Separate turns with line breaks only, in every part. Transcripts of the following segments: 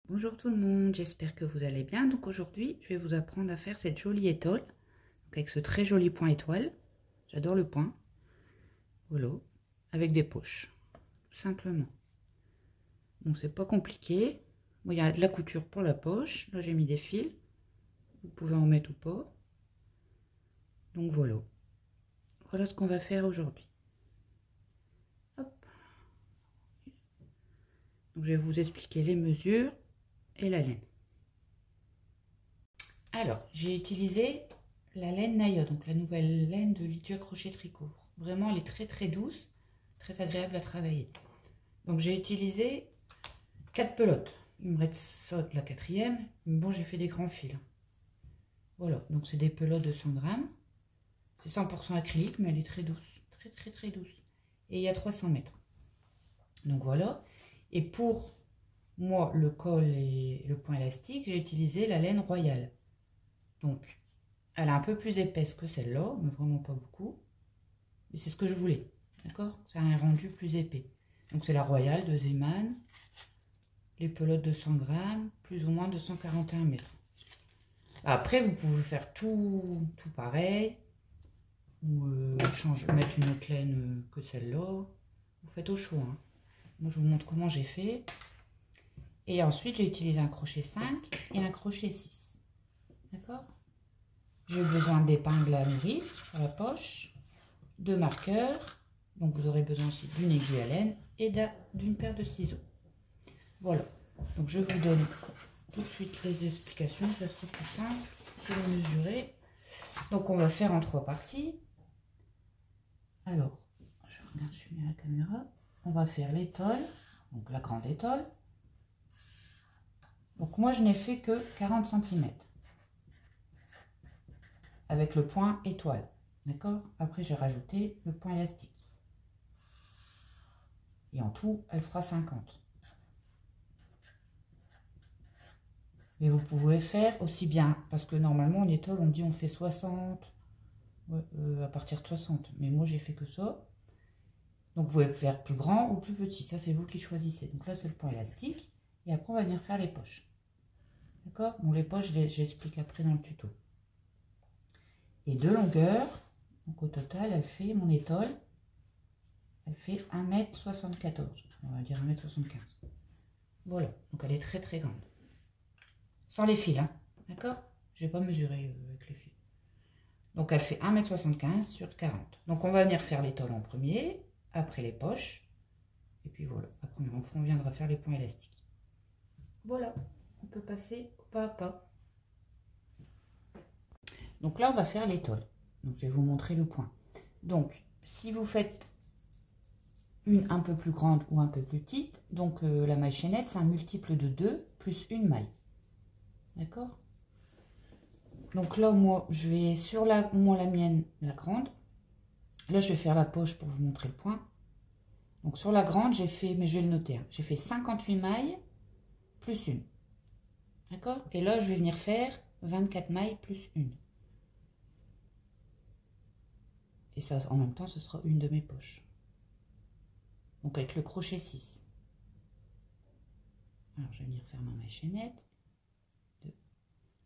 Bonjour tout le monde, j'espère que vous allez bien. Donc aujourd'hui, je vais vous apprendre à faire cette jolie étole, donc avec ce très joli point étoile. J'adore le point, voilà, avec des poches, tout simplement. Bon, c'est pas compliqué. Bon, il y a de la couture pour la poche. Là, j'ai mis des fils. Vous pouvez en mettre ou pas. Donc voilà. Voilà ce qu'on va faire aujourd'hui. Hop. Donc je vais vous expliquer les mesures et la laine. Alors, j'ai utilisé la laine Naya, donc la nouvelle laine de Lydia Crochet Tricot. Vraiment, elle est très très douce, très agréable à travailler. Donc j'ai utilisé 4 pelotes. Il me reste ça de la quatrième. Mais bon, j'ai fait des grands fils. Voilà, donc c'est des pelotes de 100 grammes. C'est 100% acrylique, mais elle est très douce. Très très très douce. Et il y a 300 mètres. Donc voilà. Et pour moi, le col et le point élastique, j'ai utilisé la laine royale. Donc, elle est un peu plus épaisse que celle-là, mais vraiment pas beaucoup. Mais c'est ce que je voulais. D'accord? C'est un rendu plus épais. Donc c'est la royale de Zeman. Les pelotes de 100 grammes, plus ou moins 241 mètres. Après, vous pouvez faire tout pareil. Ou mettre une autre laine que celle-là. Vous faites au choix. Hein. Moi, je vous montre comment j'ai fait. Et ensuite, j'ai utilisé un crochet 5 et un crochet 6. D'accord? J'ai besoin d'épingles à nourrice pour la poche, de marqueurs. Donc, vous aurez besoin aussi d'une aiguille à laine et d'une paire de ciseaux. Voilà. Donc, je vous donne tout de suite les explications. Ça sera plus simple que de mesurer. Donc, on va faire en 3 parties. Alors, je regarde, je suis mis à la caméra. On va faire l'étole, donc la grande étole. Donc, moi, je n'ai fait que 40 cm avec le point étoile. D'accord? Après, j'ai rajouté le point élastique. Et en tout, elle fera 50. Mais vous pouvez faire aussi bien, parce que normalement, en étole, on dit on fait 60, à partir de 60. Mais moi, j'ai fait que ça. Donc, vous pouvez faire plus grand ou plus petit. Ça, c'est vous qui choisissez. Donc là, c'est le point élastique. Et après, on va venir faire les poches. D'accord? Bon, les poches, j'explique après dans le tuto. Et de longueur, donc au total, elle fait, mon étole, elle fait 1,74 m. On va dire 1,75 m. Voilà. Donc, elle est très, très grande. Sans les fils, hein. D'accord? Je n'ai pas mesuré avec les fils. Donc, elle fait 1,75 m sur 40. Donc, on va venir faire l'étole en premier, après les poches. Et puis voilà. Après, on viendra faire les points élastiques. Voilà. On peut passer au pas à pas. Donc là, on va faire l'étole. Donc, je vais vous montrer le point. Donc, si vous faites une un peu plus grande ou un peu plus petite, donc la maille chaînette, c'est un multiple de 2 plus une maille. D'accord? Donc là, moi, je vais sur la mienne, la grande. Là, je vais faire la poche pour vous montrer le point. Donc sur la grande, j'ai fait, mais je vais le noter, hein, j'ai fait 58 mailles plus une. D'accord? Et là, je vais venir faire 24 mailles plus une. Et ça, en même temps, ce sera une de mes poches. Donc avec le crochet 6. Alors, je vais venir faire ma maille chaînette. 2,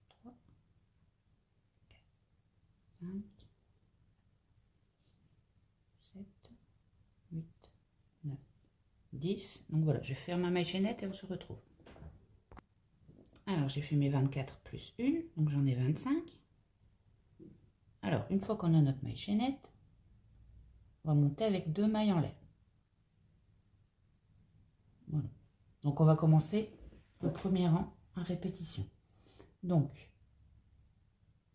3, 4, 5, 7, 8, 9, 10. Donc voilà, je vais faire ma maille chaînette et on se retrouve. Alors, j'ai fait mes 24 plus 1, donc j'en ai 25. Alors, une fois qu'on a notre maille chaînette, on va monter avec 2 mailles en l'air. Voilà. Donc, on va commencer le premier rang en répétition. Donc,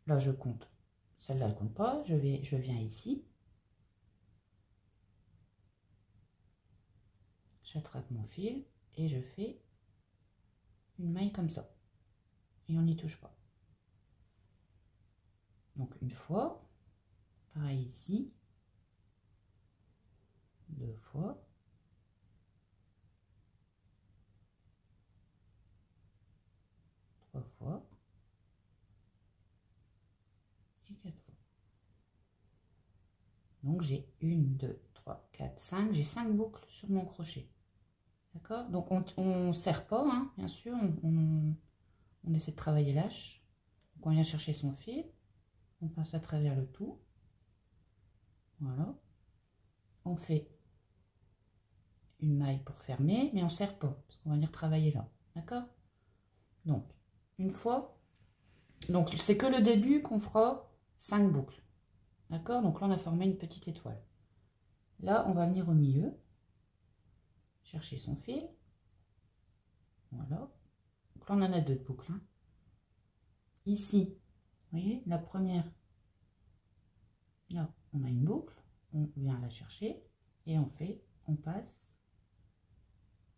là, je compte. Celle-là, elle ne compte pas. Je viens ici. J'attrape mon fil et je fais une maille comme ça. Et on n'y touche pas. Donc, une fois. Pareil ici. 2 fois. 3 fois. Et 4 fois. Donc, j'ai 1, 2, 3, 4, 5. J'ai 5 boucles sur mon crochet. D'accord? Donc on serre pas, hein, bien sûr, on essaie de travailler lâche. Donc on vient chercher son fil, on passe à travers le tout. Voilà. On fait une maille pour fermer, mais on ne serre pas, parce qu'on va venir travailler là. D'accord? Donc, une fois, donc c'est que le début qu'on fera 5 boucles. D'accord? Donc là, on a formé une petite étoile. Là, on va venir au milieu, chercher son fil. Voilà. Donc là, on en a 2 boucles. Hein. Ici, vous voyez, la première, là, on a une boucle. On vient la chercher et on passe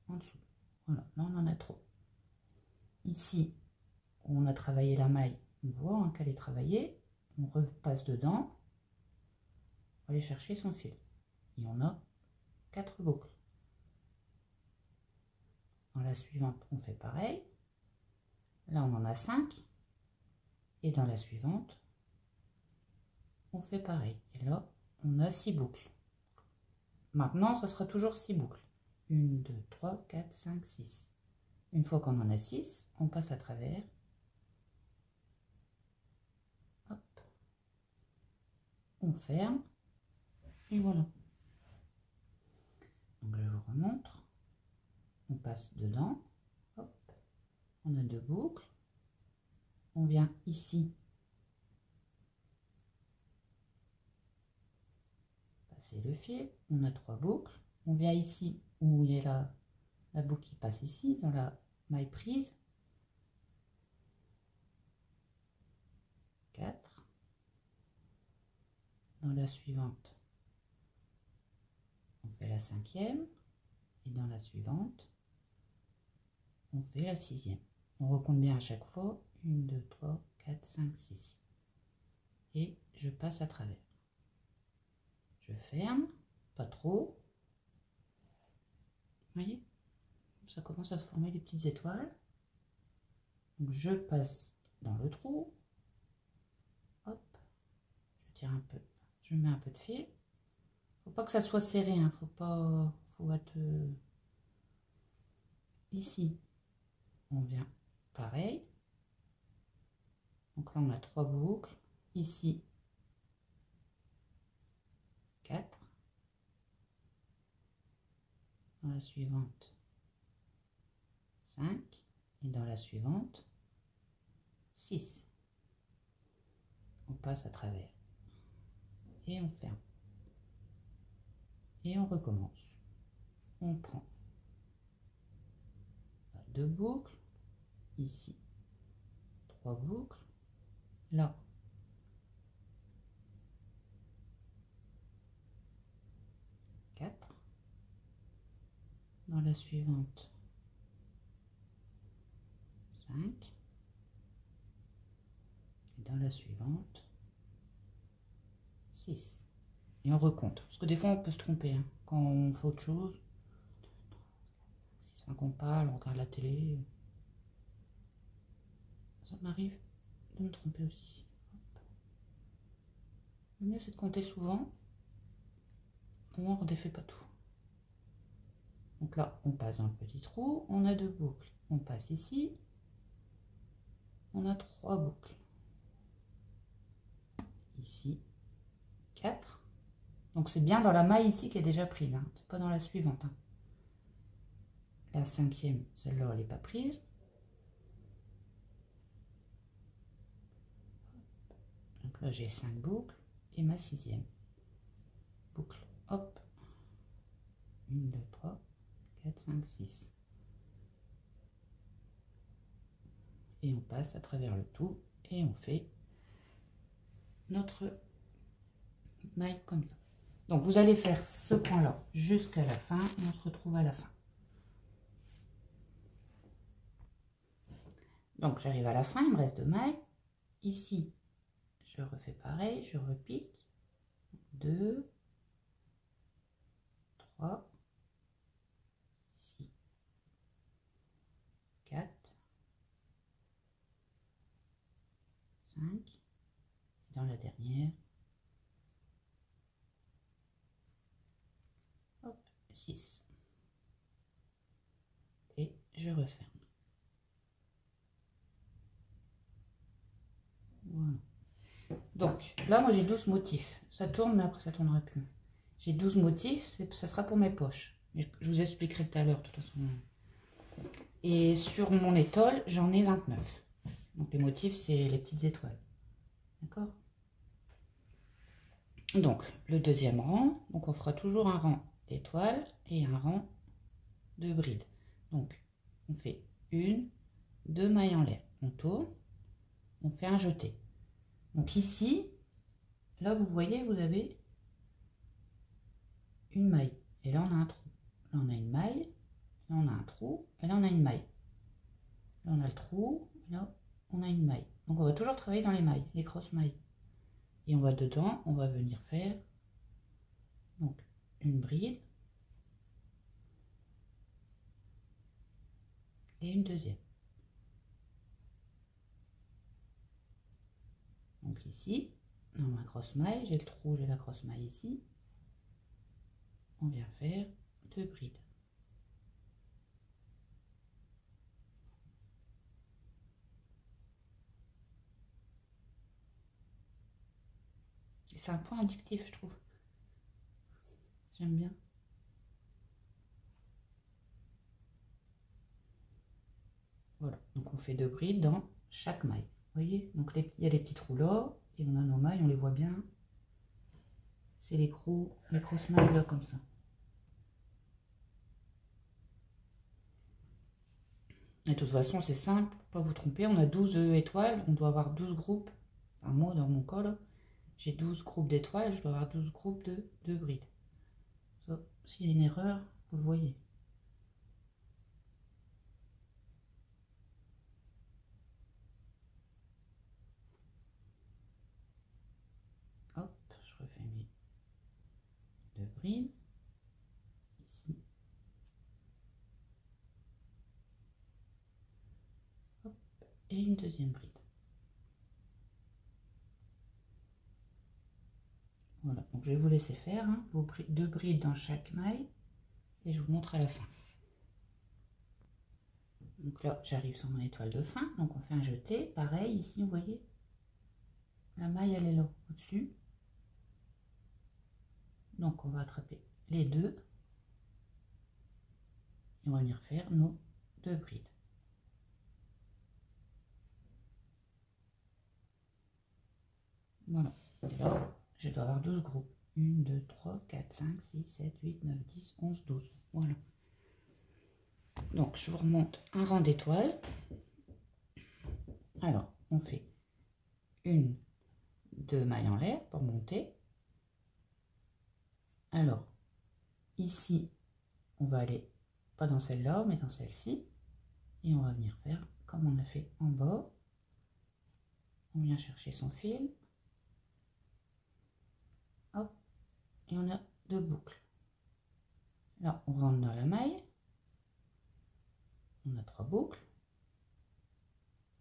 en dessous. Voilà, là, on en a trop. Ici, on a travaillé la maille, on voit hein, qu'elle est travaillée. On repasse dedans. On va aller chercher son fil. Et on a 4 boucles. Dans la suivante, on fait pareil. Là, on en a 5. Et dans la suivante, on fait pareil. Et là, on a 6 boucles. Maintenant, ça sera toujours 6 boucles. 1, 2, 3, 4, 5, 6. Une fois qu'on en a 6, on passe à travers. Hop. On ferme. Et voilà. Donc, je vous remontre. On passe dedans. Hop. On a 2 boucles. On vient ici. Passer le fil. On a 3 boucles. On vient ici où il y a la boucle qui passe ici, dans la maille prise. 4. Dans la suivante, on fait la 5e. Et dans la suivante, on fait la 6e. On recompte bien à chaque fois. 1, 2, 3, 4, 5, 6. Et je passe à travers. Je ferme, pas trop. Vous voyez, ça commence à se former des petites étoiles. Donc je passe dans le trou. Hop, je tire un peu, je mets un peu de fil. Faut pas que ça soit serré, hein. Faut être ici. On vient pareil. Donc là on a 3 boucles. Ici 4. Dans la suivante 5. Et dans la suivante 6. On passe à travers. Et on ferme. Et on recommence. On prend 2 boucles. Ici 3 boucles. Là 4. Dans la suivante 5. Et dans la suivante 6. Et on recompte. Parce que des fois on peut se tromper hein, quand on fait autre chose. Si on parle, on regarde la télé. Ça m'arrive de me tromper aussi. Hop. Le mieux c'est de compter souvent. On ne redéfait pas tout. Donc là, on passe dans le petit trou. On a 2 boucles. On passe ici. On a 3 boucles. Ici, 4. Donc c'est bien dans la maille ici qui est déjà prise. Hein. C'est pas dans la suivante. Hein. La 5e, celle-là, elle n'est pas prise. Donc là, j'ai 5 boucles. Et ma 6e boucle. Hop. 1, 2, 3, 4, 5, 6. Et on passe à travers le tout. Et on fait notre maille comme ça. Donc vous allez faire ce point-là jusqu'à la fin. Et on se retrouve à la fin. Donc j'arrive à la fin, il me reste 2 mailles. Ici, je refais pareil, je repique. 2, 3, 6, 4, 5. Et dans la dernière, hop, 6. je referme. Voilà. Donc là, moi j'ai 12 motifs. Ça tourne, mais après ça tournera plus. J'ai 12 motifs, ça sera pour mes poches. Je vous expliquerai tout à l'heure, de toute façon. Et sur mon étole, j'en ai 29. Donc les motifs, c'est les petites étoiles. D'accord? Donc le deuxième rang, donc on fera toujours un rang d'étoiles et un rang de brides. Donc on fait une, deux mailles en l'air. On tourne, on fait un jeté. Donc ici, là vous voyez, vous avez une maille. Et là on a un trou. Là on a une maille. Là on a un trou. Et là on a une maille. Là on a le trou. Et là on a une maille. Donc on va toujours travailler dans les mailles, les grosses mailles. Et on va dedans, on va venir faire donc une bride et une deuxième. Donc ici, dans ma grosse maille, j'ai le trou, j'ai la grosse maille ici. On vient faire deux brides. C'est un point addictif, je trouve. J'aime bien. Voilà, donc on fait deux brides dans chaque maille. Vous voyez, donc il y a les petits trous là, et on a nos mailles, on les voit bien. C'est les grosses mailles là, comme ça. Et de toute façon, c'est simple, pas vous tromper, on a 12 étoiles, on doit avoir 12 groupes. Enfin, moi, dans mon cas, là, j'ai 12 groupes d'étoiles, je dois avoir 12 groupes de brides. S'il y a une erreur, vous le voyez. Hop, je refais mes deux brides. Ici. Hop, et une deuxième bride. Voilà, donc je vais vous laisser faire hein, vos deux brides dans chaque maille et je vous montre à la fin. Donc là, j'arrive sur mon étoile de fin, donc on fait un jeté. Pareil, ici, vous voyez, la maille, elle est là, au-dessus. Donc on va attraper les deux et on va venir faire nos deux brides. Voilà, et là, je dois avoir 12 groupes. 1, 2, 3, 4, 5, 6, 7, 8, 9, 10, 11, 12. Voilà. Donc, je vous remonte un rang d'étoiles. Alors, on fait une, deux mailles en l'air pour monter. Alors, ici, on va aller, pas dans celle-là, mais dans celle-ci. Et on va venir faire comme on a fait en bas. On vient chercher son fil. Hop, et on a deux boucles. Là, on rentre dans la maille. On a trois boucles.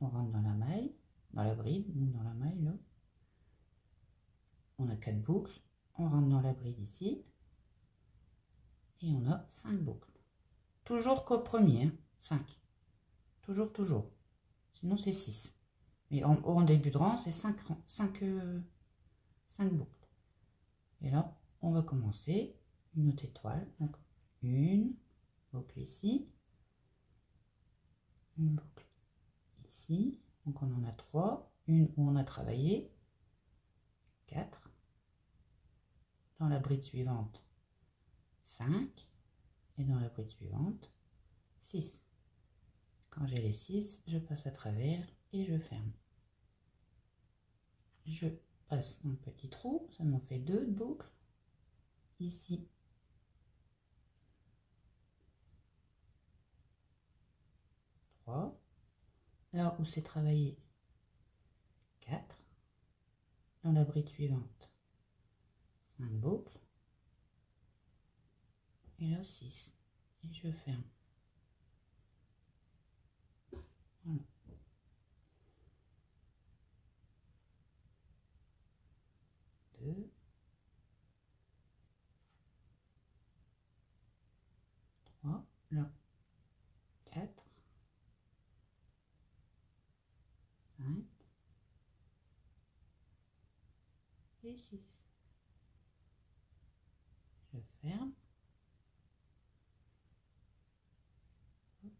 On rentre dans la maille, dans la bride, ou dans la maille, là. On a quatre boucles. On rentre dans la bride ici. Et on a 5 boucles. Toujours qu'au premier, hein, 5. Toujours, toujours. Sinon, c'est 6. Mais en début de rang, c'est 5 boucles. Et là, on va commencer une autre étoile. Donc, une boucle ici. Une boucle ici. Donc, on en a 3. Une où on a travaillé. 4. Dans la bride suivante, 5. Et dans la bride suivante, 6. Quand j'ai les 6, je passe à travers et je ferme. Je passe un petit trou, ça m'en fait 2 de boucles. Ici, 3. Là où c'est travaillé, 4. Dans la bride suivante, 5 boucles. Et là, 6. Et je ferme. Voilà. 2. 3. Là, 4. 5 et 6. Je ferme. Hop.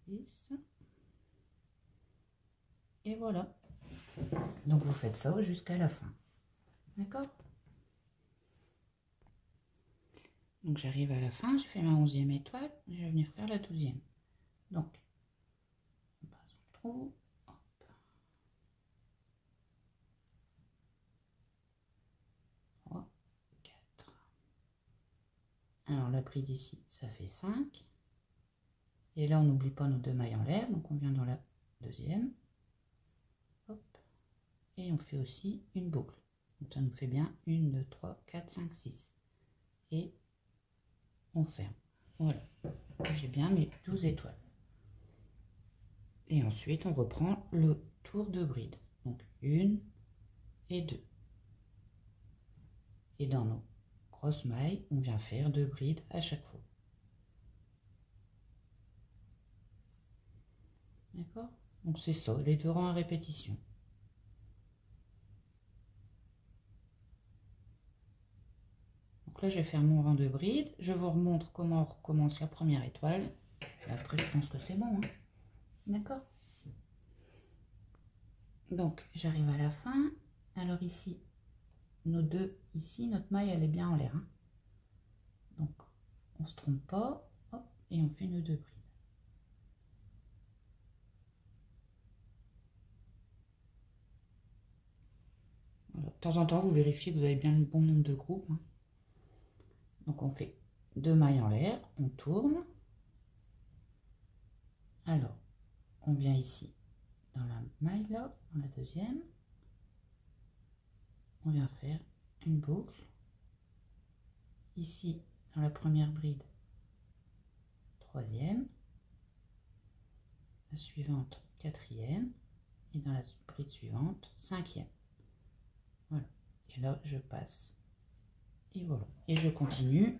10. Et voilà. Donc vous faites ça jusqu'à la fin. D'accord? Donc j'arrive à la fin, j'ai fait ma 11e étoile, je vais venir faire la 12e. Donc, on passe le trou. Hop. 3, 4. Alors la bride ici, ça fait 5. Et là, on n'oublie pas nos 2 mailles en l'air, donc on vient dans la deuxième. Hop. Et on fait aussi une boucle. Donc ça nous fait bien 1, 2, 3, 4, 5, 6. Et on ferme. Voilà. J'ai bien mes 12 étoiles. Et ensuite, on reprend le tour de bride. Donc 1 et 2. Et dans nos grosses mailles, on vient faire 2 brides à chaque fois. D'accord? Donc c'est ça, les 2 rangs à répétition. Donc là, je vais faire mon rang de bride. Je vous remontre comment on recommence la première étoile. Et après, je pense que c'est bon. Hein. D'accord? Donc, j'arrive à la fin. Alors ici, nos 2, ici, notre maille, elle est bien en l'air. Hein. Donc, on ne se trompe pas. Hop, et on fait nos 2 brides. Voilà. De temps en temps, vous vérifiez que vous avez bien le bon nombre de groupes. Hein. Donc, on fait 2 mailles en l'air. On tourne. Alors, on vient ici dans la maille là, dans la deuxième. On vient faire une boucle. Ici, dans la première bride, 3e. La suivante, 4e. Et dans la bride suivante, 5e. Voilà. Et là, je passe. Et voilà. Et je continue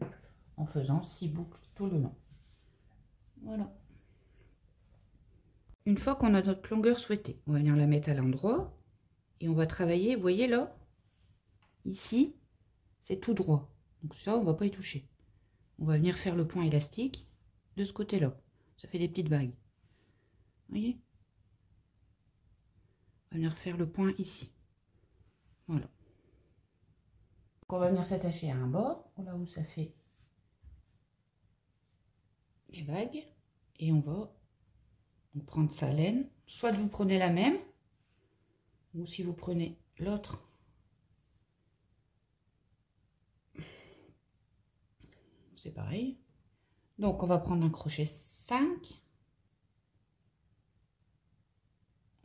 en faisant 6 boucles tout le long. Voilà. Une fois qu'on a notre longueur souhaitée, on va venir la mettre à l'endroit et on va travailler. Vous voyez là, ici, c'est tout droit. Donc ça, on ne va pas y toucher. On va venir faire le point élastique de ce côté-là. Ça fait des petites vagues. Vous voyez? On va venir faire le point ici. Voilà. Donc on va venir s'attacher à un bord, là où ça fait les vagues. Et on va prendre sa laine. Soit vous prenez la même, ou si vous prenez l'autre, c'est pareil. Donc on va prendre un crochet 5.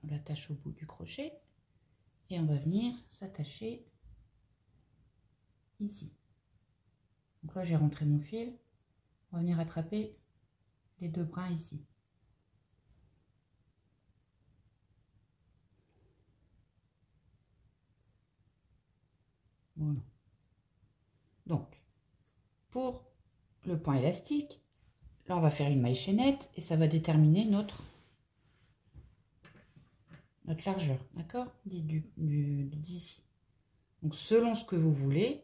On l'attache au bout du crochet. Et on va venir s'attacher ici. Donc là j'ai rentré mon fil. On va venir attraper les 2 brins ici. Voilà. Donc, pour le point élastique, là on va faire une maille chaînette et ça va déterminer notre largeur, d'accord, d'ici. Donc selon ce que vous voulez,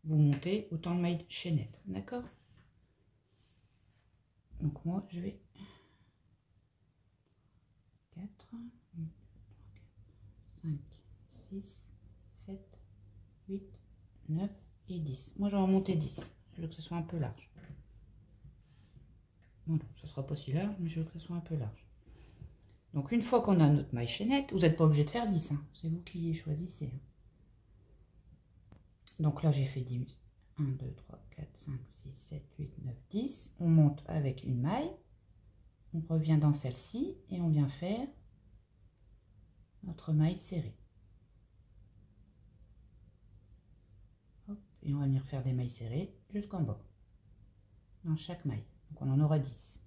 vous montez autant de mailles chaînettes, d'accord. Donc moi je vais 4, 5, 6, 7, 8, 9 et 10. Moi, j'en vais remonter 10. Je veux que ce soit un peu large. Voilà, ça sera pas si large, mais je veux que ce soit un peu large. Donc, une fois qu'on a notre maille chaînette, vous n'êtes pas obligé de faire 10. Hein. C'est vous qui choisissez. Donc là, j'ai fait 10. 1, 2, 3, 4, 5, 6, 7, 8, 9, 10. On monte avec une maille. On revient dans celle-ci et on vient faire notre maille serrée. Hop, et on va venir faire des mailles serrées jusqu'en bas, dans chaque maille. Donc on en aura 10.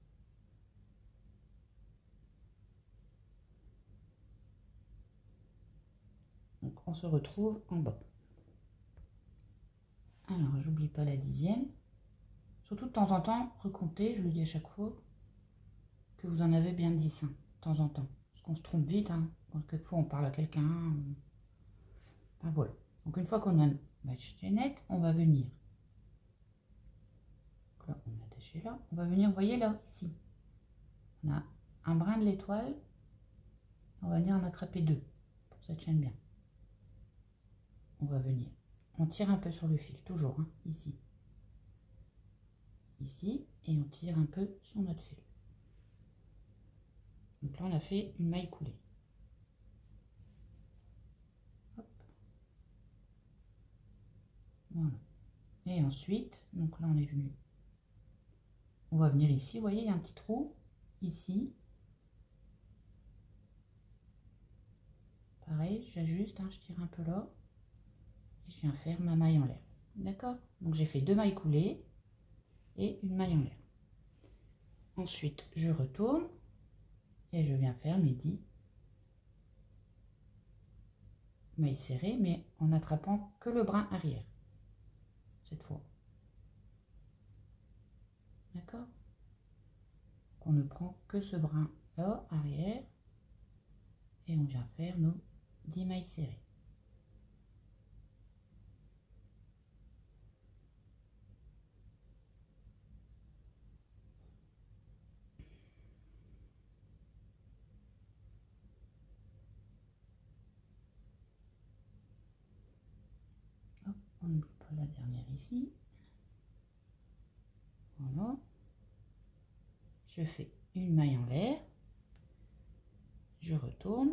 Donc on se retrouve en bas. Alors j'oublie pas la 10e. Surtout de temps en temps, recomptez, je le dis à chaque fois, que vous en avez bien 10, hein, de temps en temps. Parce qu'on se trompe vite, hein. Quelquefois on parle à quelqu'un. Enfin, voilà. Donc une fois qu'on a ma chaînette, on va venir. Donc là, on a attaché là. On va venir, vous voyez là, ici. On a un brin de l'étoile. On va venir en attraper 2 pour que ça tienne bien. On va venir. On tire un peu sur le fil, toujours, hein, ici. Ici, et on tire un peu sur notre fil. Donc là, on a fait une maille coulée. Hop. Voilà. Et ensuite, donc là, on est venu. On va venir ici, vous voyez, il y a un petit trou, ici. Pareil, j'ajuste, hein, je tire un peu là. Et je viens faire ma maille en l'air. D'accord? Donc j'ai fait 2 mailles coulées et une maille en l'air. Ensuite, je retourne et je viens faire mes 10 mailles serrées, mais en attrapant que le brin arrière, cette fois. D'accord? On ne prend que ce brin là, arrière, et on vient faire nos 10 mailles serrées. Hop, on n'oublie pas la dernière ici. Voilà. Je fais une maille en l'air, je retourne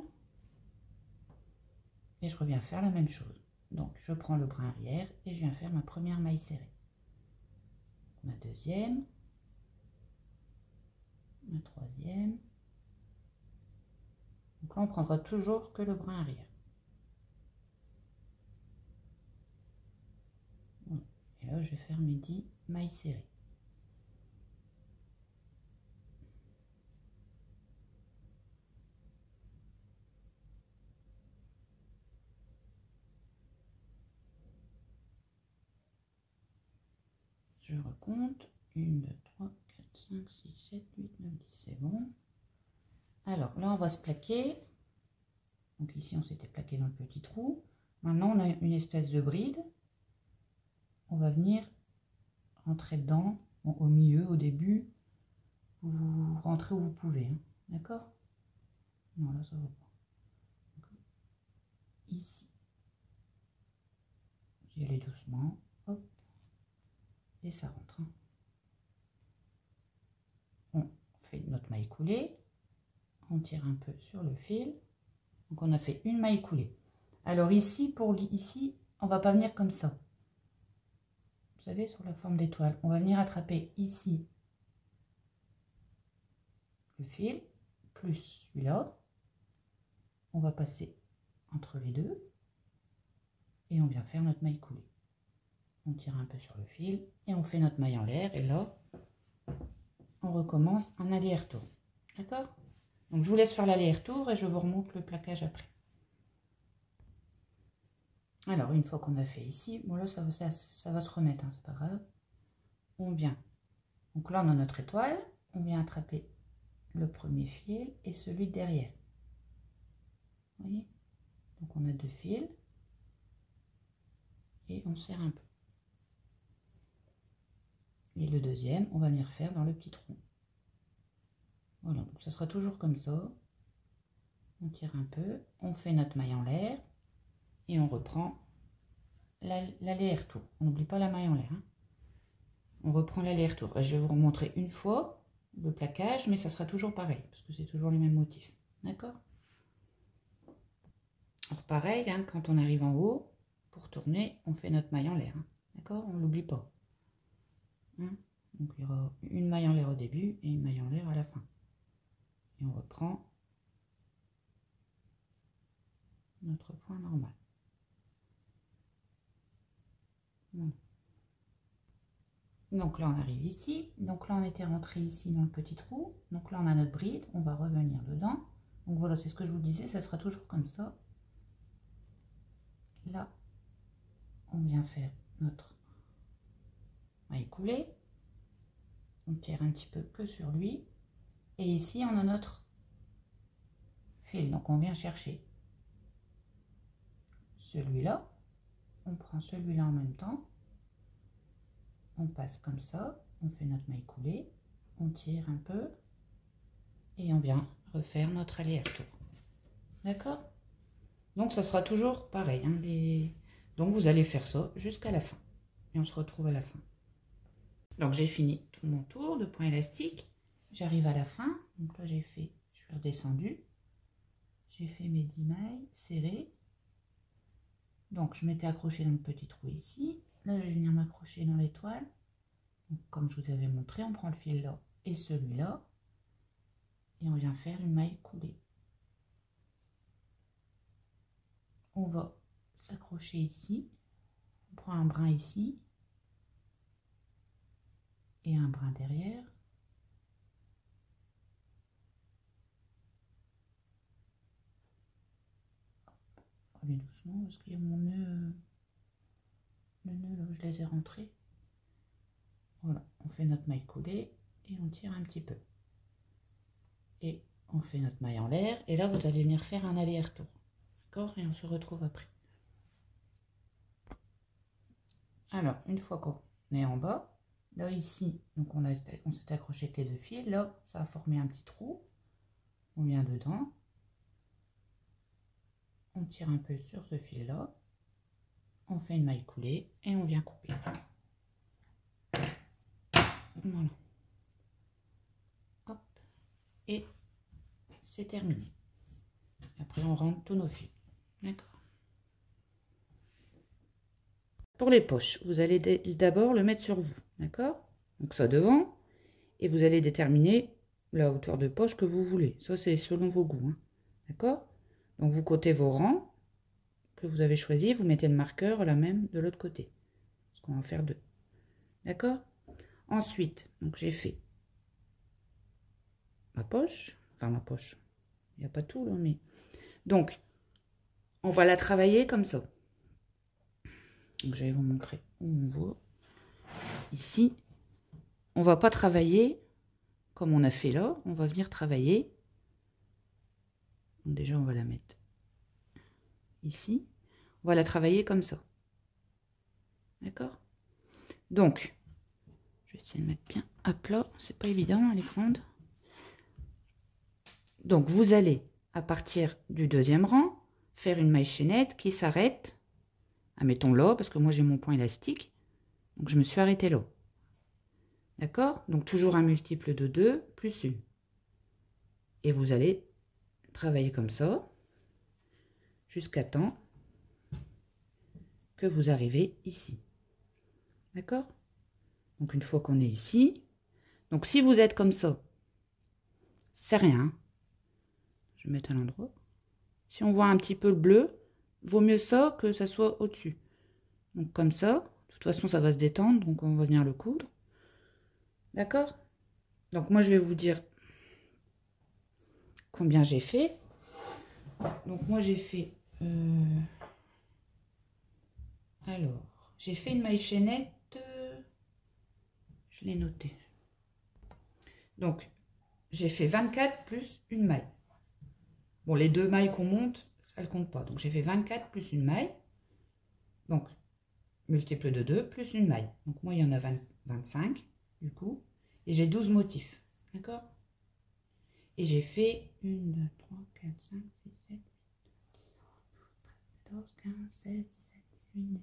et je reviens faire la même chose. Donc je prends le brin arrière et je viens faire ma première maille serrée, ma deuxième, ma troisième. Donc là on prendra toujours que le brin arrière. Voilà. Et là je vais faire mes 10 mailles serrées. Je recompte. 1, 2, 3, 4, 5, 6, 7, 8, 9, 10. C'est bon. Alors là, on va se plaquer. Donc ici, on s'était plaqué dans le petit trou. Maintenant, on a une espèce de bride. On va venir rentrer dedans. Bon, au milieu, au début. Vous rentrez où vous pouvez. Hein. D'accord? Non, là, ça va pas. Ici. J'y allais doucement. Hop. Et ça rentre. Hein. On fait notre maille coulée. On tire un peu sur le fil. Donc on a fait une maille coulée. Alors ici, ici, on va pas venir comme ça. Vous savez, sur la forme d'étoile. On va venir attraper ici le fil, plus celui-là. On va passer entre les deux. Et on vient faire notre maille coulée. On tire un peu sur le fil et on fait notre maille en l'air. Et là, on recommence un aller-retour. D'accord? Donc je vous laisse faire l'aller-retour et je vous remonte le plaquage après. Alors une fois qu'on a fait ici, bon là ça va se remettre, hein, c'est pas grave. On vient, donc là on a notre étoile, on vient attraper le premier fil et celui derrière. Vous voyez? Donc on a 2 fils et on serre un peu. Et le deuxième, on va venir faire dans le petit trou. Voilà, donc ça sera toujours comme ça. On tire un peu, on fait notre maille en l'air et on reprend l'aller-retour. On n'oublie pas la maille en l'air. Hein. On reprend l'aller-retour. Je vais vous remontrer une fois le plaquage, mais ça sera toujours pareil, parce que c'est toujours les mêmes motifs. D'accord? Alors pareil, hein, quand on arrive en haut, pour tourner, on fait notre maille en l'air. Hein. D'accord? On ne l'oublie pas. Hein? Donc il y aura une maille en l'air au début et une maille en l'air à la fin. Et on reprend notre point normal. Voilà. Donc là on arrive ici, donc là on était rentré ici dans le petit trou, donc là on a notre bride, on va revenir dedans. Donc voilà, c'est ce que je vous disais, ça sera toujours comme ça. là, on vient faire notre maille coulée. On tire un petit peu que sur lui. Et ici, on a notre fil. Donc, on vient chercher celui-là. On prend celui-là en même temps. On passe comme ça. On fait notre maille coulée. On tire un peu. Et on vient refaire notre aller-retour. D'accord? Donc, ça sera toujours pareil. Hein, donc, vous allez faire ça jusqu'à la fin. Et on se retrouve à la fin. Donc, j'ai fini tout mon tour de point élastique. J'arrive à la fin. Donc là, je suis redescendue. J'ai fait mes 10 mailles serrées. Donc, je m'étais accrochée dans le petit trou ici. Là, je vais venir m'accrocher dans l'étoile. Comme je vous avais montré, on prend le fil là et celui-là. Et on vient faire une maille coulée. On va s'accrocher ici. On prend un brin ici. Et un brin derrière. Aller doucement parce qu'il y a mon nœud, le nœud là où je les ai rentrés. Voilà, on fait notre maille coulée et on tire un petit peu. Et on fait notre maille en l'air. Et là, vous allez venir faire un aller-retour. D'accord? Et on se retrouve après. Alors, une fois qu'on est en bas, là ici, donc on s'est accroché avec les deux fils. Là, ça a formé un petit trou. On vient dedans. On tire un peu sur ce fil-là. On fait une maille coulée et on vient couper. Voilà. Hop. Et c'est terminé. Après, on rentre tous nos fils. D'accord. Pour les poches, vous allez d'abord le mettre sur vous. D'accord? Donc ça devant. Et vous allez déterminer la hauteur de poche que vous voulez. Ça, c'est selon vos goûts. Hein. D'accord? Donc vous cotez vos rangs que vous avez choisis. Vous mettez le marqueur la même de l'autre côté. Parce qu'on va en faire deux. D'accord? Ensuite, donc j'ai fait ma poche. Enfin, ma poche. Il n'y a pas tout là, mais... Donc, on va la travailler comme ça. Donc, je vais vous montrer où on va. Ici, on va pas travailler comme on a fait là. On va venir travailler. Donc, déjà, on va la mettre ici. On va la travailler comme ça. D'accord? Donc, je vais essayer de mettre bien à plat. C'est pas évident, elle est grande. Donc, vous allez, à partir du deuxième rang, faire une maille chaînette qui s'arrête. Mettons là, parce que moi j'ai mon point élastique. Donc, je me suis arrêtée là. D'accord? Donc, toujours un multiple de 2 plus 1. Et vous allez travailler comme ça jusqu'à temps que vous arrivez ici. D'accord? Donc, une fois qu'on est ici, donc si vous êtes comme ça, c'est rien. Je vais mettre à l'endroit. Si on voit un petit peu le bleu, vaut mieux ça que ça soit au-dessus. Donc, comme ça, de toute façon, ça va se détendre, donc on va venir le coudre. D'accord? Donc, moi, je vais vous dire combien j'ai fait. Donc, moi, j'ai fait... Alors, j'ai fait une maille chaînette. Je l'ai noté. Donc, j'ai fait 24 plus une maille. Bon, les deux mailles qu'on monte, ça ne compte pas. Donc, j'ai fait 24 plus une maille. Donc, multiple de 2 plus une maille. Donc, moi, il y en a 25, du coup. Et j'ai 12 motifs. D'accord? Et j'ai fait 1, 2, 3, 4, 5, 6, 7, 8, 14, 15, 16, 17, 18, 19,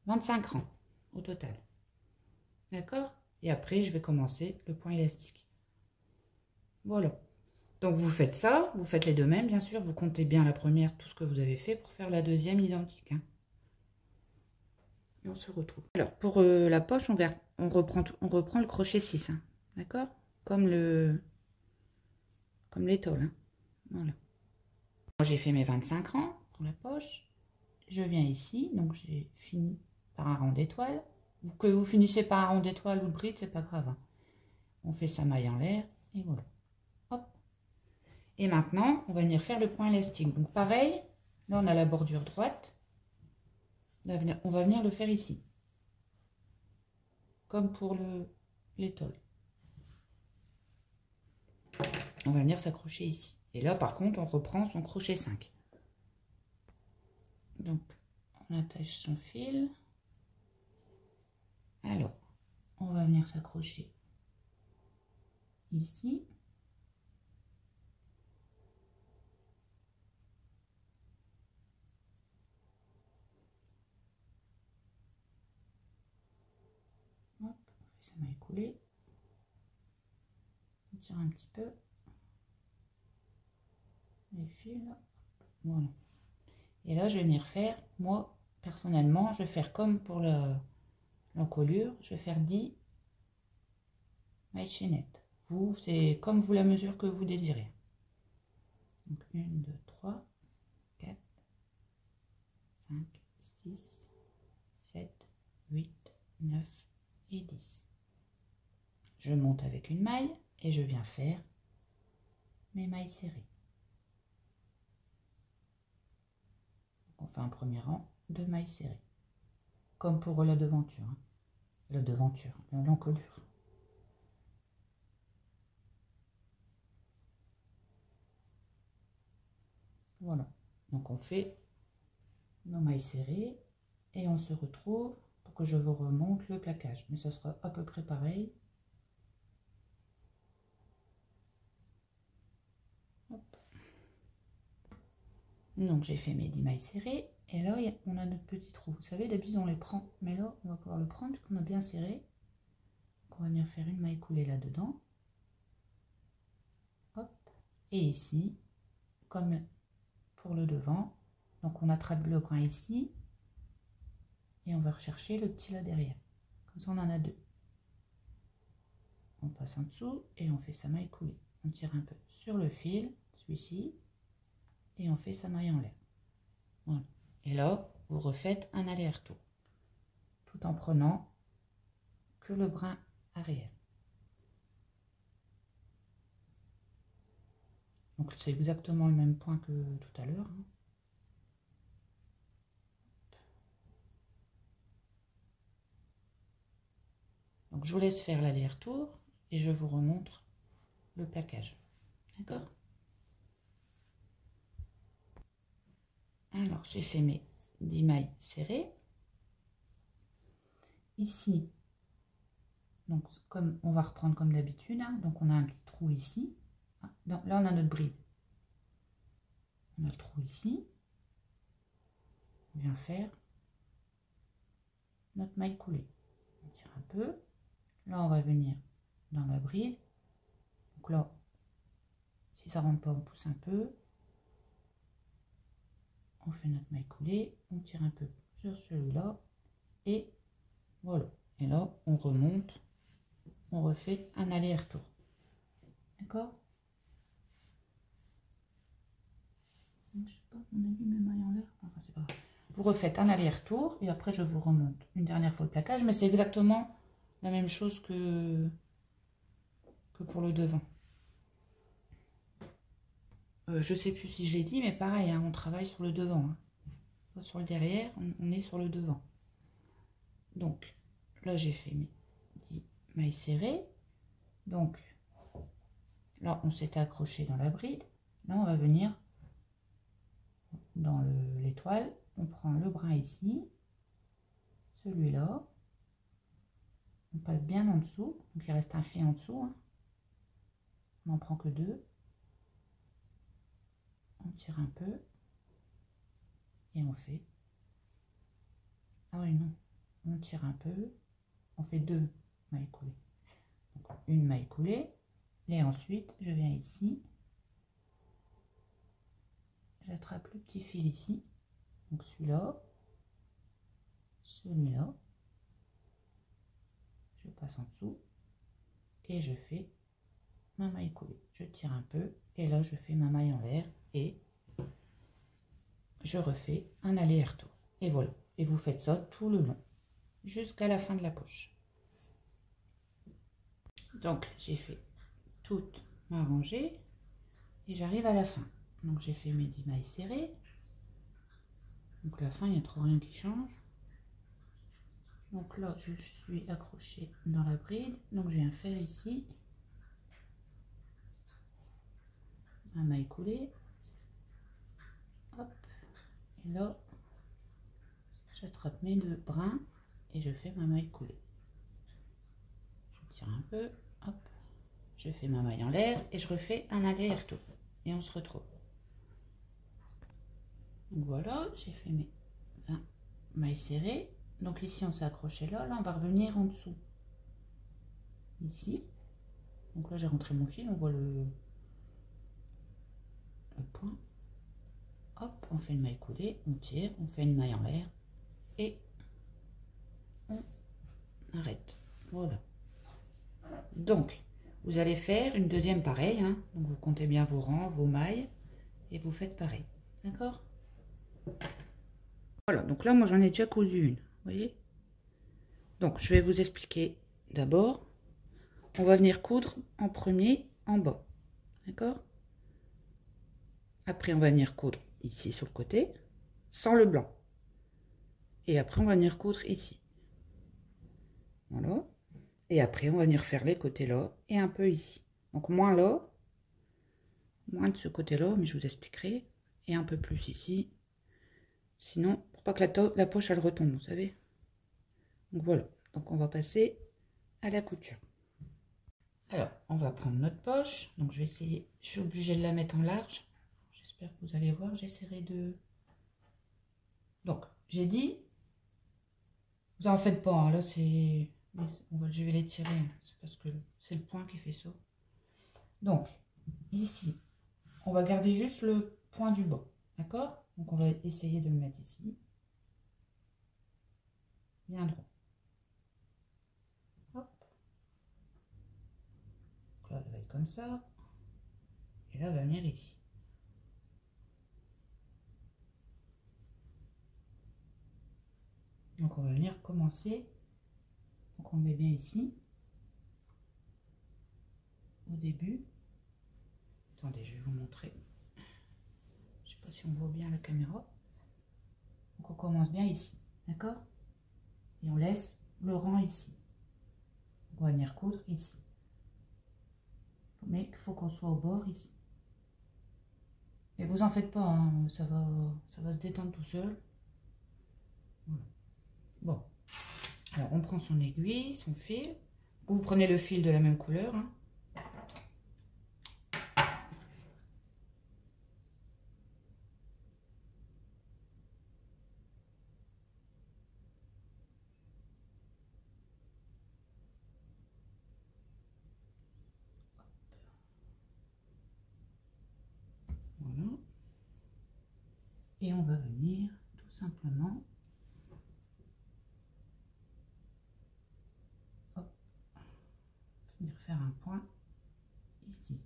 20, 25 rangs au total. D'accord? Et après, je vais commencer le point élastique. Voilà. Donc, vous faites ça, vous faites les deux mêmes, bien sûr. Vous comptez bien la première, tout ce que vous avez fait pour faire la deuxième identique. Hein. Et on se retrouve. Alors, pour la poche, on reprend le crochet 6. Hein. D'accord? Comme l'étole. Hein. Voilà. J'ai fait mes 25 rangs pour la poche. Je viens ici, donc j'ai fini par un rang d'étoile. Que vous finissez par un rond d'étoile ou de bride, c'est pas grave. Hein. On fait sa maille en l'air et voilà. Hop. Et maintenant, on va venir faire le point élastique. Donc pareil, Là, on a la bordure droite. On va venir le faire ici. Comme pour l'étole. On va venir s'accrocher ici. Et là, par contre, on reprend son crochet 5. Donc, on attache son fil. Alors, on va venir s'accrocher ici. Hop, on fait sa maille coulée. On tire un petit peu les fils. Voilà. Et là, je vais venir faire, moi, personnellement, je vais faire comme pour l'encolure, je vais faire 10 mailles chaînettes. Vous, c'est comme vous la mesure que vous désirez. Donc 1, 2, 3, 4, 5, 6, 7, 8, 9 et 10. Je monte avec une maille et je viens faire mes mailles serrées. On fait un premier rang de mailles serrées. Comme pour la devanture. Hein. La devanture, l'encolure. Voilà. Donc on fait nos mailles serrées et on se retrouve pour que je vous remonte le plaquage. Mais ça sera à peu près pareil. Hop. Donc j'ai fait mes 10 mailles serrées et là on a notre petit trou. Vous savez, d'habitude on les prend, mais là on va pouvoir le prendre puisqu'on a bien serré. Donc on va venir faire une maille coulée là-dedans. Hop. Et ici, comme pour le devant, donc on attrape le brin ici et on va rechercher le petit là derrière. Comme ça on en a deux. On passe en dessous et on fait sa maille coulée. On tire un peu sur le fil, celui-ci, et on fait sa maille en l'air. Voilà. Et là, vous refaites un aller-retour, tout en prenant que le brin arrière. Donc c'est exactement le même point que tout à l'heure. Hein. Donc je vous laisse faire l'aller-retour et je vous remontre le plaquage. D'accord? Alors j'ai fait mes 10 mailles serrées. Ici, donc comme on va reprendre comme d'habitude, hein, donc on a un petit trou ici. Donc, là on a notre bride. On a le trou ici. On vient faire notre maille coulée. On tire un peu. Là on va venir dans la bride. Donc là, si ça rentre pas, on pousse un peu. On fait notre maille coulée. On tire un peu sur celui-là. Et voilà. Et là, on remonte. On refait un aller-retour. D'accord? Je sais pas, on a mis mes mailles en l'air. Enfin, c'est pas grave. Vous refaites un aller-retour et après je vous remonte une dernière fois le plaquage, mais c'est exactement la même chose que pour le devant. Je sais plus si je l'ai dit, mais pareil, hein, on travaille sur le devant. Hein. Pas sur le derrière, on est sur le devant. Donc là j'ai fait mes 10 mailles serrées. Donc là on s'est accroché dans la bride. Là on va venir dans l'étoile. On prend le brin ici, celui-là. On passe bien en dessous, donc il reste un fil en dessous. Hein. On n'en prend que 2. On tire un peu et on fait. Ah oui, non, on tire un peu, on fait 2 mailles coulées. Donc une maille coulée et ensuite je viens ici, j'attrape le petit fil ici, donc celui-là, celui-là, je passe en dessous et je fais ma maille coulée. Je tire un peu et là je fais ma maille en l'air et je refais un aller-retour. Et voilà, et vous faites ça tout le long jusqu'à la fin de la poche. Donc j'ai fait toute ma rangée et j'arrive à la fin. Donc j'ai fait mes 10 mailles serrées, Donc la fin, il n'y a trop rien qui change. Donc là, je suis accrochée dans la bride. Donc je viens faire ici un maille coulée. Hop. Et là, j'attrape mes deux brins et je fais ma maille coulée. Je tire un peu. Hop. Je fais ma maille en l'air et je refais un aller-retour. Et on se retrouve. Donc voilà, j'ai fait mes 20 mailles serrées. Donc ici, on s'est accroché là. Là, on va revenir en dessous. Ici. Donc là, j'ai rentré mon fil. On voit le point. Hop, on fait une maille coulée. On tire. On fait une maille en l'air. Et on arrête. Voilà. Donc, vous allez faire une deuxième pareille. Hein. Donc, vous comptez bien vos rangs, vos mailles. Et vous faites pareil. D'accord? Voilà. Donc là, moi, j'en ai déjà cousu une. Vous voyez? Donc, je vais vous expliquer d'abord. On va venir coudre en premier en bas. D'accord? Après, on va venir coudre ici sur le côté, sans le blanc. Et après, on va venir coudre ici. Voilà. Et après, on va venir faire les côtés là et un peu ici. Donc, moins là, moins de ce côté-là, mais je vous expliquerai. Et un peu plus ici. Sinon, pour pas que la poche, elle retombe, vous savez. Donc, voilà. Donc, on va passer à la couture. Alors, on va prendre notre poche. Donc, je vais essayer. Je suis obligée de la mettre en large. J'espère que vous allez voir. J'essaierai de... Donc, j'ai dit... Vous en faites pas. Hein, là, c'est... Je vais les tirer. C'est parce que c'est le point qui fait ça. Donc, ici, on va garder juste le point du bas. D'accord? Donc, on va essayer de le mettre ici. Bien droit. Hop. Donc là, elle va être comme ça. Et là, elle va venir ici. Donc, on va venir commencer. Donc, on met bien ici. Au début. Attendez, je vais vous montrer. Je ne sais pas si on voit bien la caméra. Donc, on commence bien ici. D'accord? Et on laisse le rang ici. On va venir coudre ici. Mais il faut qu'on soit au bord ici. Et vous en faites pas, hein, ça va se détendre tout seul. Voilà. Bon, alors on prend son aiguille, son fil. Vous prenez le fil de la même couleur. Hein. Voilà. Et on va venir tout simplement hop, venir faire un point ici.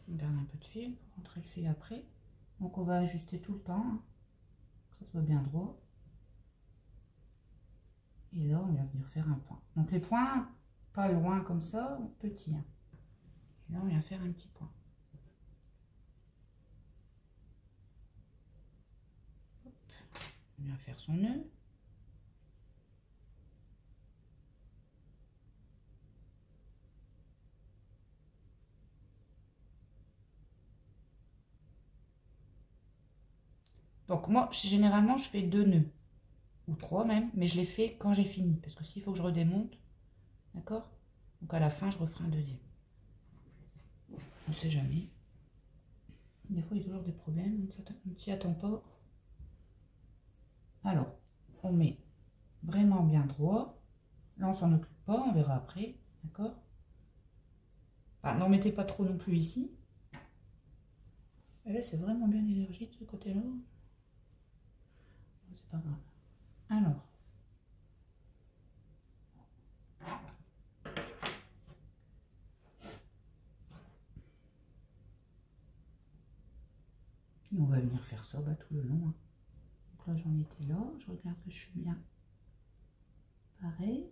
On garde un peu de fil pour rentrer le fil après. Donc on va ajuster tout le temps, hein, que ça soit bien droit. Et là, on va venir faire un point. Donc les points, pas loin comme ça, petit. Hein. Et là, on vient faire un petit point. Hop. On vient faire son nœud. Donc moi, généralement, je fais 2 nœuds. Ou 3 même, mais je les fais quand j'ai fini. Parce que s'il faut que je redémonte, d'accord? Donc à la fin, je referai un deuxième. On ne sait jamais. Des fois, il y a toujours des problèmes, on ne s'y attend pas. Alors, on met vraiment bien droit. Là, on s'en occupe pas, on verra après, d'accord? Enfin, n'en mettez pas trop non plus ici. Et là, c'est vraiment bien élargi de ce côté-là. C'est pas grave. Alors, on va venir faire ça bah, tout le long. Hein. Donc là, j'en étais là. Je regarde que je suis bien. Pareil.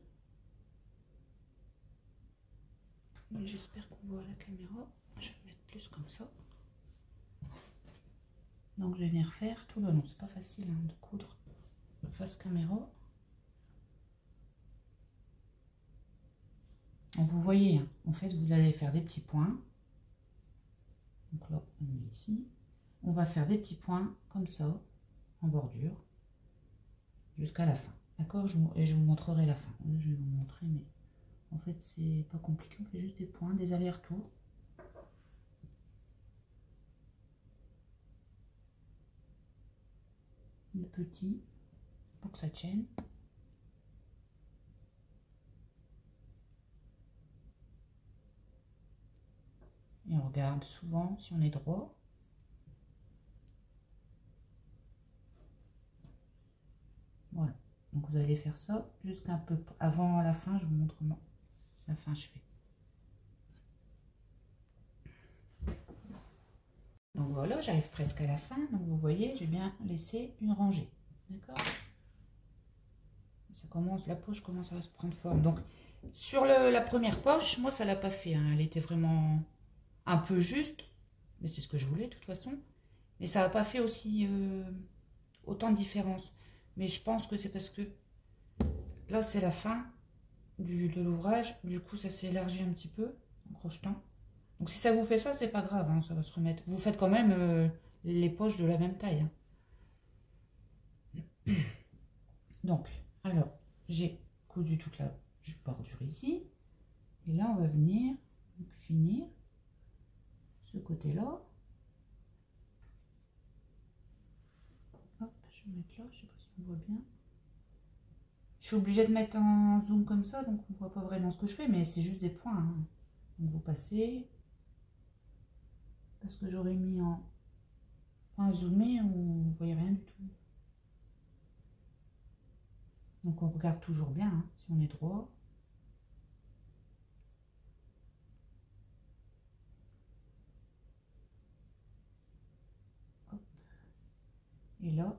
J'espère qu'on voit la caméra. Je vais mettre plus comme ça. Donc je vais venir faire tout le long. C'est pas facile hein, de coudre face caméra. Donc vous voyez, hein, en fait vous allez faire des petits points. Donc là on met ici. On va faire des petits points comme ça en bordure jusqu'à la fin. D'accord, et je vous montrerai la fin. Je vais vous montrer, mais en fait c'est pas compliqué. On fait juste des points, des allers-retours. Des petits pour que ça tienne. Et on regarde souvent si on est droit. Voilà. Donc vous allez faire ça jusqu'à un peu avant la fin. Je vous montre comment la fin je fais. Donc voilà, j'arrive presque à la fin. Donc vous voyez, j'ai bien laissé une rangée. D'accord? Ça commence, la poche commence à se prendre forme. Donc sur la première poche, moi ça l'a pas fait. Hein. Elle était vraiment un peu juste. Mais c'est ce que je voulais de toute façon. Mais ça n'a pas fait aussi autant de différence. Mais je pense que c'est parce que là c'est la fin de l'ouvrage. Du coup ça s'est élargi un petit peu en crochetant. Donc si ça vous fait ça, c'est pas grave, hein, ça va se remettre. Vous faites quand même les poches de la même taille. Hein. Donc, alors, j'ai cousu toute la bordure ici. Et là, on va venir finir ce côté-là. Hop, je vais mettre là, je sais pas si on voit bien. Je suis obligée de mettre en zoom comme ça, donc on voit pas vraiment ce que je fais, mais c'est juste des points. Hein. Donc vous passez. Parce que j'aurais mis en zoomé, on ne voyait rien du tout. Donc on regarde toujours bien, hein, si on est droit. Hop. Et là,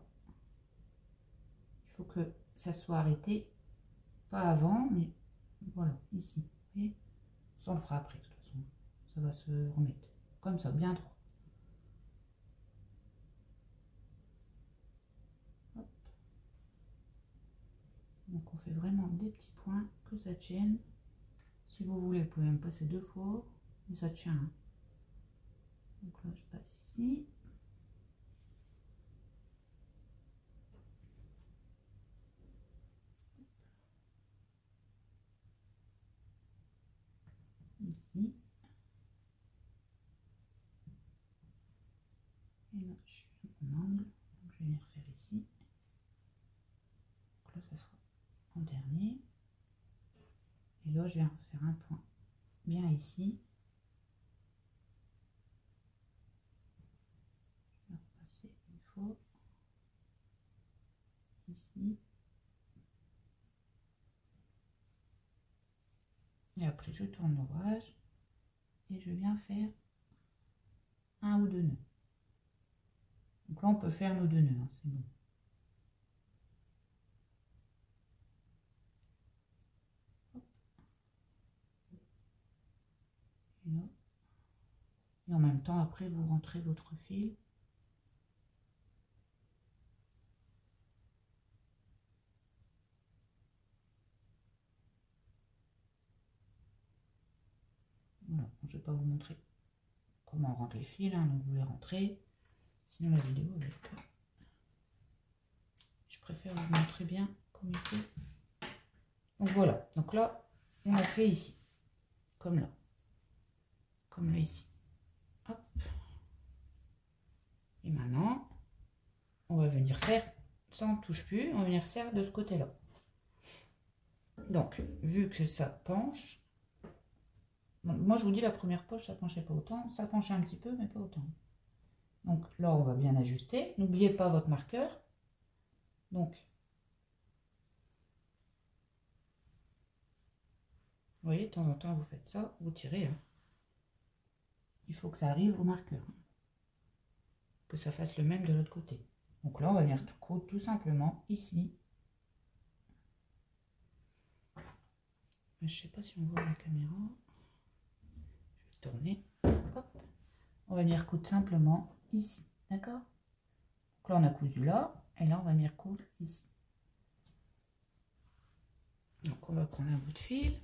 il faut que ça soit arrêté. Pas avant, mais voilà, ici. Et ça on le fera après, de toute façon. Ça va se remettre. Comme ça, bien droit. Hop. Donc on fait vraiment des petits points, que ça tienne. Si vous voulez, vous pouvez même passer 2 fois. Mais ça tient. Hein. Donc là, je passe ici. Ici. Et là, je suis en angle. Donc je vais venir faire ici. Donc là, ça sera en dernier. Et là, je viens faire un point bien ici. Je vais repasser une fois. Ici. Et après, je tourne l'ouvrage. Et je viens faire un ou deux nœuds. Donc là, on peut faire nos 2 nœuds, hein, c'est bon. Hop. Et là. Et en même temps, après, vous rentrez votre fil. Voilà, je ne vais pas vous montrer comment on rentre les fils, hein, donc vous les rentrez. Sinon, la vidéo, je préfère vous montrer bien comme il faut. Donc voilà, donc là, on l'a fait ici, comme là ici. Hop. Et maintenant, on va venir faire, ça on ne touche plus, on va venir faire de ce côté-là. Donc, vu que ça penche, bon, moi je vous dis la première poche, ça penchait pas autant, ça penchait un petit peu, mais pas autant. Donc là, on va bien ajuster. N'oubliez pas votre marqueur. Donc, vous voyez, de temps en temps, vous faites ça, vous tirez. Hein. Il faut que ça arrive au marqueur. Que ça fasse le même de l'autre côté. Donc là, on va venir coudre tout simplement ici. Je ne sais pas si on voit la caméra. Je vais tourner. Hop. On va venir coudre simplement ici. D'accord? là, on a cousu là, et là, on va venir coudre ici. Donc, on va prendre un bout de fil.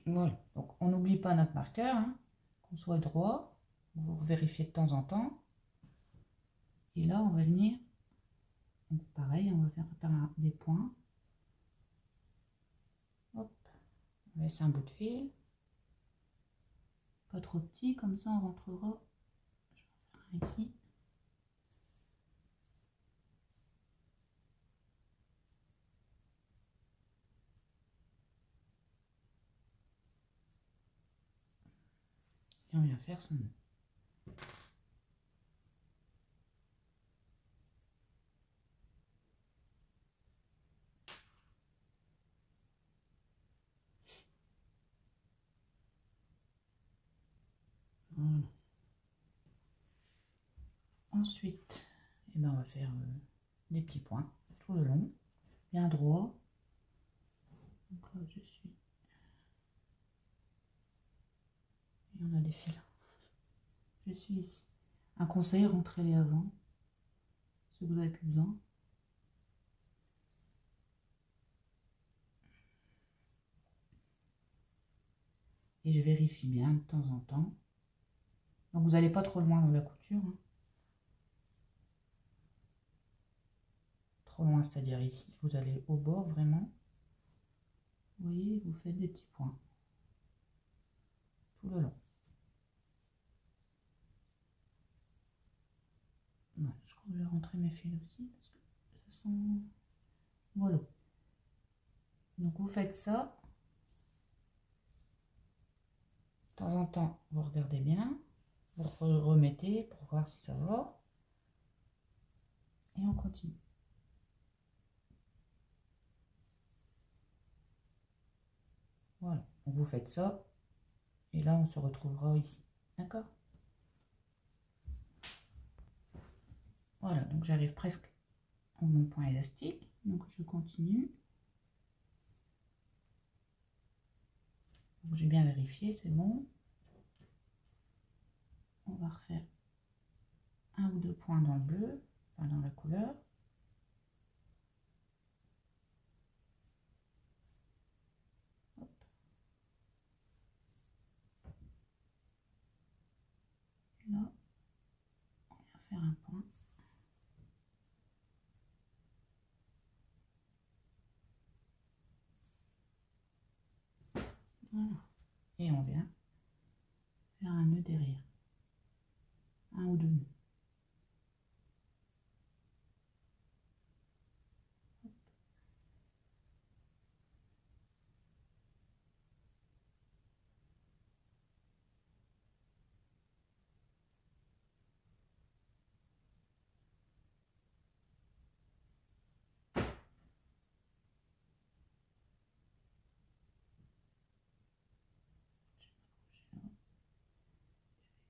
Voilà. Donc, on n'oublie pas notre marqueur, hein, qu'on soit droit. Vous vérifiez de temps en temps. Et là, on va venir, donc pareil, on va faire des points. Hop. On laisse un bout de fil. Pas trop petit, comme ça, on rentrera. Je vais en faire un ici. Et on vient faire son nœud. Voilà. Ensuite, eh ben, on va faire des petits points tout le long, bien droit. Donc là, je suis. Et on a des fils. Je suis ici. Un conseil, rentrez-les avant, si vous n'avez plus besoin. Et je vérifie bien de temps en temps. Donc vous n'allez pas trop loin dans la couture. Hein. Trop loin, c'est-à-dire ici. Vous allez au bord vraiment. Vous voyez, vous faites des petits points. Tout le long. Ouais, je crois que je vais rentrer mes fils aussi. Parce que ça sent... Voilà. Donc vous faites ça. De temps en temps, vous regardez bien. Vous remettez pour voir si ça va. Et on continue. Voilà. Donc vous faites ça. Et là, on se retrouvera ici. D'accord? Voilà. Donc j'arrive presque à mon point élastique. Donc je continue. J'ai bien vérifié, c'est bon. On va refaire un ou deux points dans le bleu, enfin dans la couleur. Hop. Et là, on va faire un point. Voilà. Et on vient faire un nœud derrière. Un ou deux nœuds.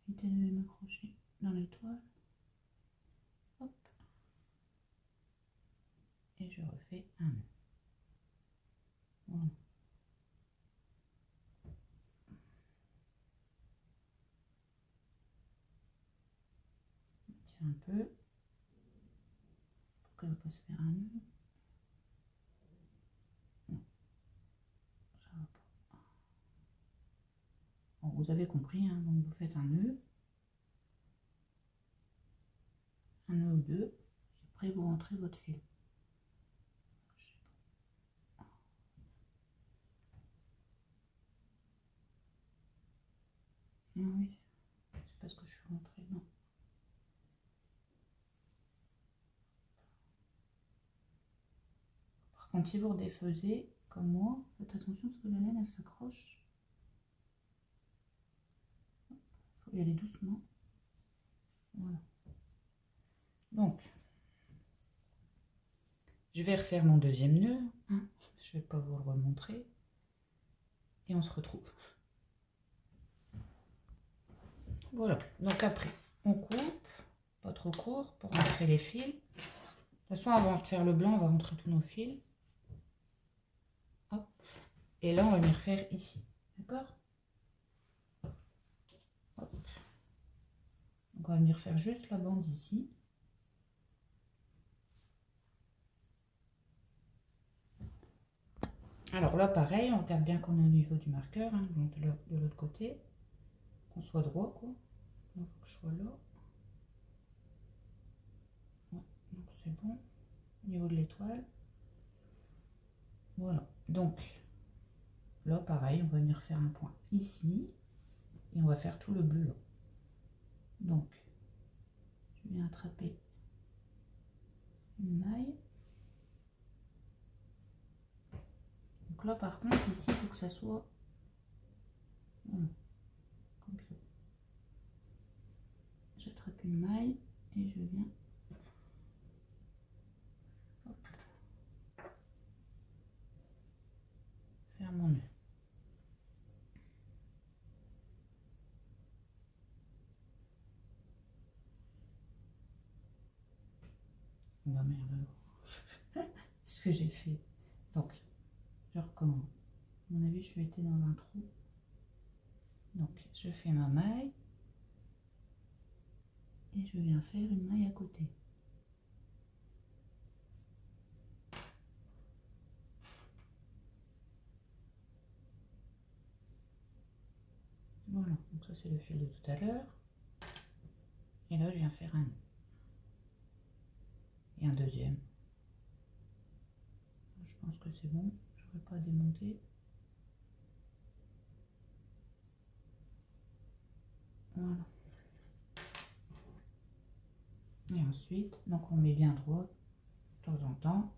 Éviter de m'accrocher dans l'étoile. Hop. Et je refais un nœud. Voilà. On tire un peu pour qu'elle ne va pas se faire un nœud. Non, ça va pas. Bon, vous avez compris, hein, donc vous faites un nœud ou deux, et après vous rentrez votre fil. Non, oui, c'est parce que je suis rentrée, non. Par contre, si vous redéfaisez, comme moi, faites attention parce que la laine, elle s'accroche. Il faut y aller doucement. Voilà. Donc, je vais refaire mon deuxième nœud. Hein. Je ne vais pas vous le remontrer. Et on se retrouve. Voilà. Donc après, on coupe, pas trop court, pour rentrer les fils. De toute façon, avant de faire le blanc, on va rentrer tous nos fils. Hop. Et là, on va venir faire ici. D'accord? Donc on va venir faire juste la bande ici. Alors là, pareil, on regarde bien qu'on est au niveau du marqueur, hein, donc de l'autre côté, qu'on soit droit, quoi. Donc, il faut que je sois là. Ouais, donc c'est bon. Au niveau de l'étoile. Voilà. Donc, là, pareil, on va venir faire un point ici. Et on va faire tout le bleu là. Donc, je viens attraper une maille. Donc là, par contre, ici, il faut que ça soit... Voilà, comme ça. J'attrape une maille et je viens... Hop, faire mon nœud. On va merde alors. Ce que j'ai fait. Donc, je recommence. À mon avis, je vais être dans un trou. Donc, je fais ma maille. Et je viens faire une maille à côté. Voilà, donc ça c'est le fil de tout à l'heure. Et là, je viens faire un nœud. Et un deuxième. Je pense que c'est bon, je n'aurai pas à démonter. Voilà. Et ensuite, donc on met bien droit de temps en temps.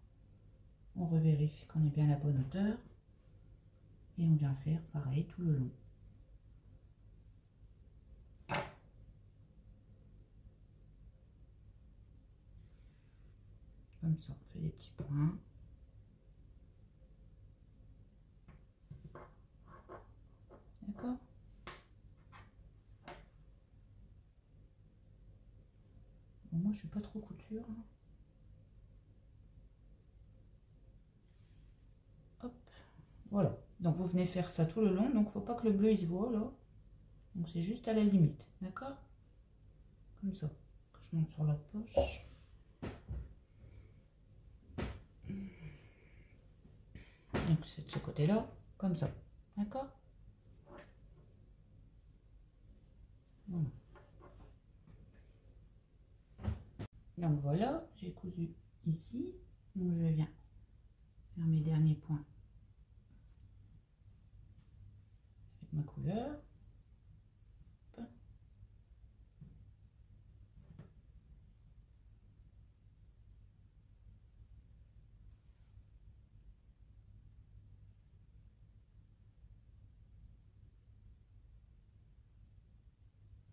On revérifie qu'on est bien à la bonne hauteur. Et on vient faire pareil tout le long. Comme ça, on fait des petits points. D'accord? Bon, moi, je suis pas trop couture. Hein. Hop, voilà. Donc, vous venez faire ça tout le long. Donc, faut pas que le bleu, il se voit, là. Donc, c'est juste à la limite. D'accord? Comme ça. Je monte sur la poche. Donc, c'est de ce côté-là. Comme ça. D'accord? Voilà. Donc voilà, j'ai cousu ici. Donc je viens faire mes derniers points avec ma couleur. Hop.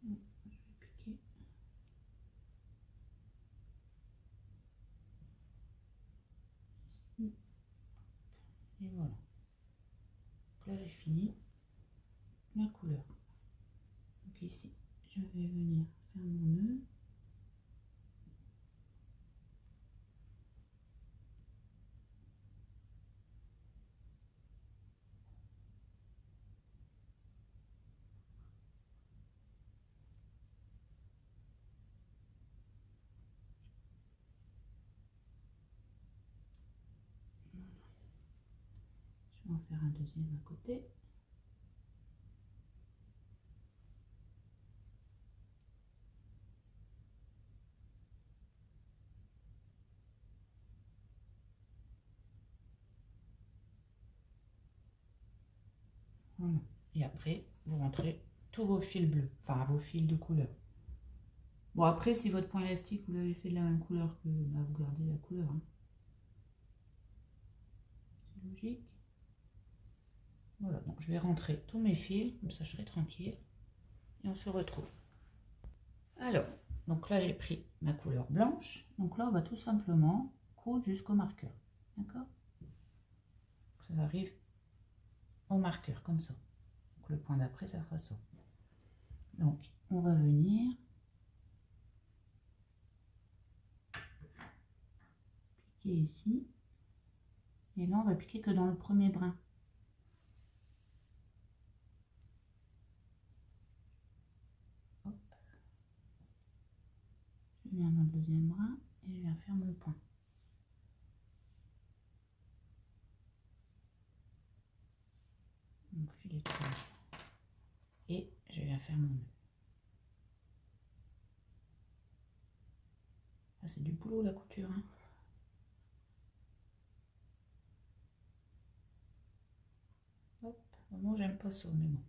Je vais piquer. Ici. Et voilà. Donc là j'ai fini ma couleur. Donc ici, je vais venir faire mon nœud. Je vais en faire un deuxième à côté. Voilà. Et après, vous rentrez tous vos fils bleus, enfin vos fils de couleur. Bon, après, si votre point élastique, vous l'avez fait de la même couleur que, bah, vous gardez la couleur. Hein. C'est logique. Voilà, donc je vais rentrer tous mes fils, comme ça je serai tranquille. Et on se retrouve. Alors, donc là j'ai pris ma couleur blanche. Donc là, on va tout simplement coudre jusqu'au marqueur. D'accord? Ça arrive au marqueur, comme ça. Donc le point d'après, ça fera ça. Donc, on va venir piquer ici. Et là, on va piquer que dans le premier brin. Hop. Je viens dans le deuxième brin et je viens faire mon point. filet de colle. Et je viens faire mon nœud. Ah, c'est du boulot la couture, hein. Hop, moi j'aime pas ça, mais bon.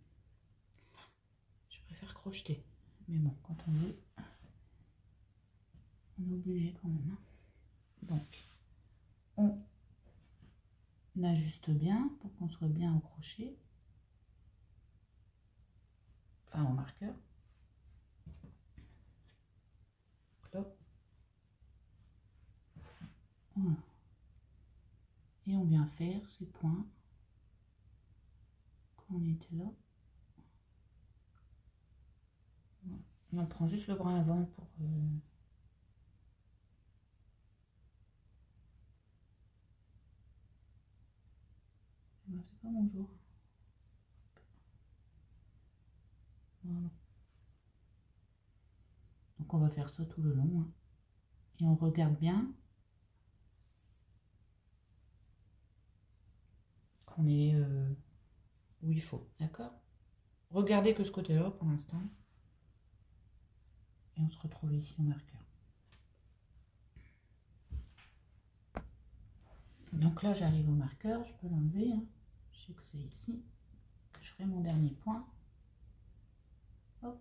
Je préfère crocheter. Mais bon, quand on veut, on est obligé quand même, hein. Donc, on ajuste bien pour qu'on soit bien au crochet. Enfin, au marqueur. Là. Voilà. Et on vient faire ces points quand on était là. Voilà. On prend juste le brin avant pour... C'est pas mon jour. Voilà. Donc on va faire ça tout le long, hein. Et on regarde bien qu'on est où il faut, d'accord? Regardez que ce côté-là pour l'instant. Et on se retrouve ici au marqueur. Donc là j'arrive au marqueur, je peux l'enlever, hein. Je sais que c'est ici. Je ferai mon dernier point. Hop.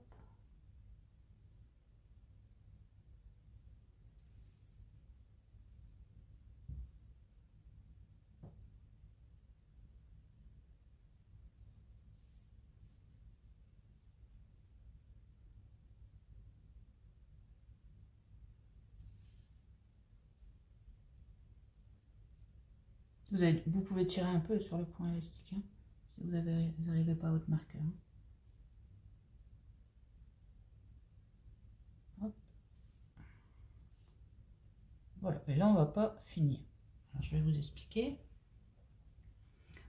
Vous pouvez tirer un peu sur le point élastique, hein, si vous n'arrivez pas à votre marqueur. Hop. Voilà, et là on va pas finir. Alors, je vais vous expliquer.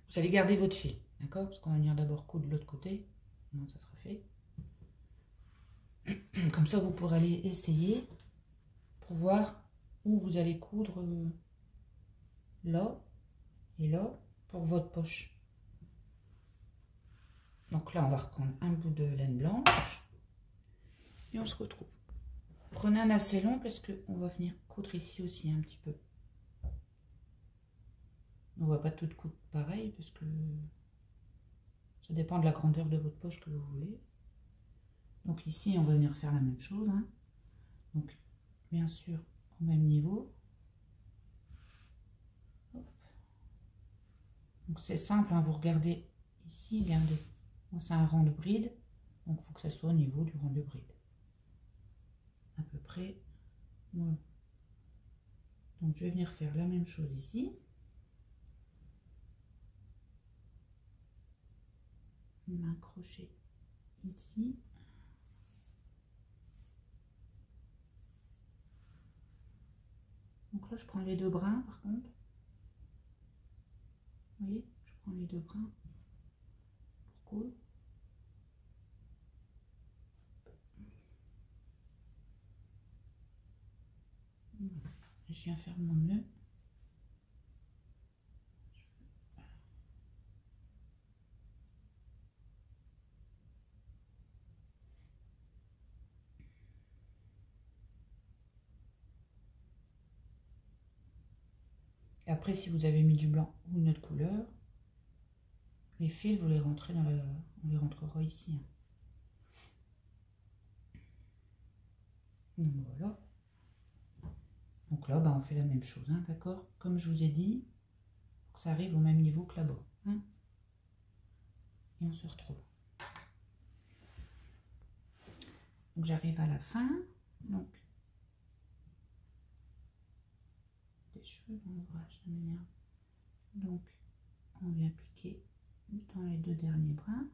Vous allez garder votre fil, d'accord? Parce qu'on va venir d'abord coudre de l'autre côté. Non, ça sera fait. Comme ça, vous pourrez aller essayer pour voir où vous allez coudre là et là pour votre poche. Donc là, on va reprendre un bout de laine blanche et on se retrouve. Prenez un assez long parce qu'on va venir coudre ici aussi un petit peu. On va pas tout coudre pareil parce que ça dépend de la grandeur de votre poche que vous voulez. Donc ici, on va venir faire la même chose, hein. Donc bien sûr au même niveau. Hop. Donc c'est simple, hein, vous regardez ici, regardez. Moi c'est un rang de bride, donc il faut que ça soit au niveau du rang de bride. À peu près. Voilà. Donc je vais venir faire la même chose ici. Un crochet ici. Donc là je prends les deux brins par contre. Vous voyez, je prends les deux brins pour coudre. Je viens faire mon nœud. Et après, si vous avez mis du blanc ou une autre couleur, les fils, vous les rentrez dans le... On les rentrera ici, hein. Donc voilà. Donc là, on fait la même chose, hein, d'accord? Comme je vous ai dit, pour que ça arrive au même niveau que là-bas, hein. Et on se retrouve. Donc j'arrive à la fin. Donc, des cheveux dans l'ouvrage, ça m'énerve. Donc, on vient piquer dans les deux derniers brins.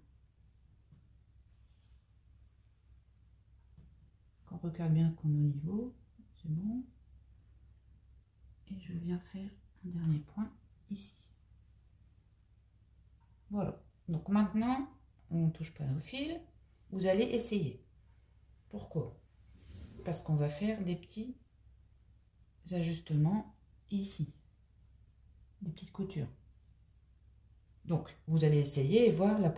On regarde bien qu'on est au niveau, c'est bon. Et je viens faire un dernier point ici. Voilà. Donc maintenant, on ne touche pas au fil. Vous allez essayer. Pourquoi? Parce qu'on va faire des petits ajustements ici. Des petites coutures. Donc, vous allez essayer et voir la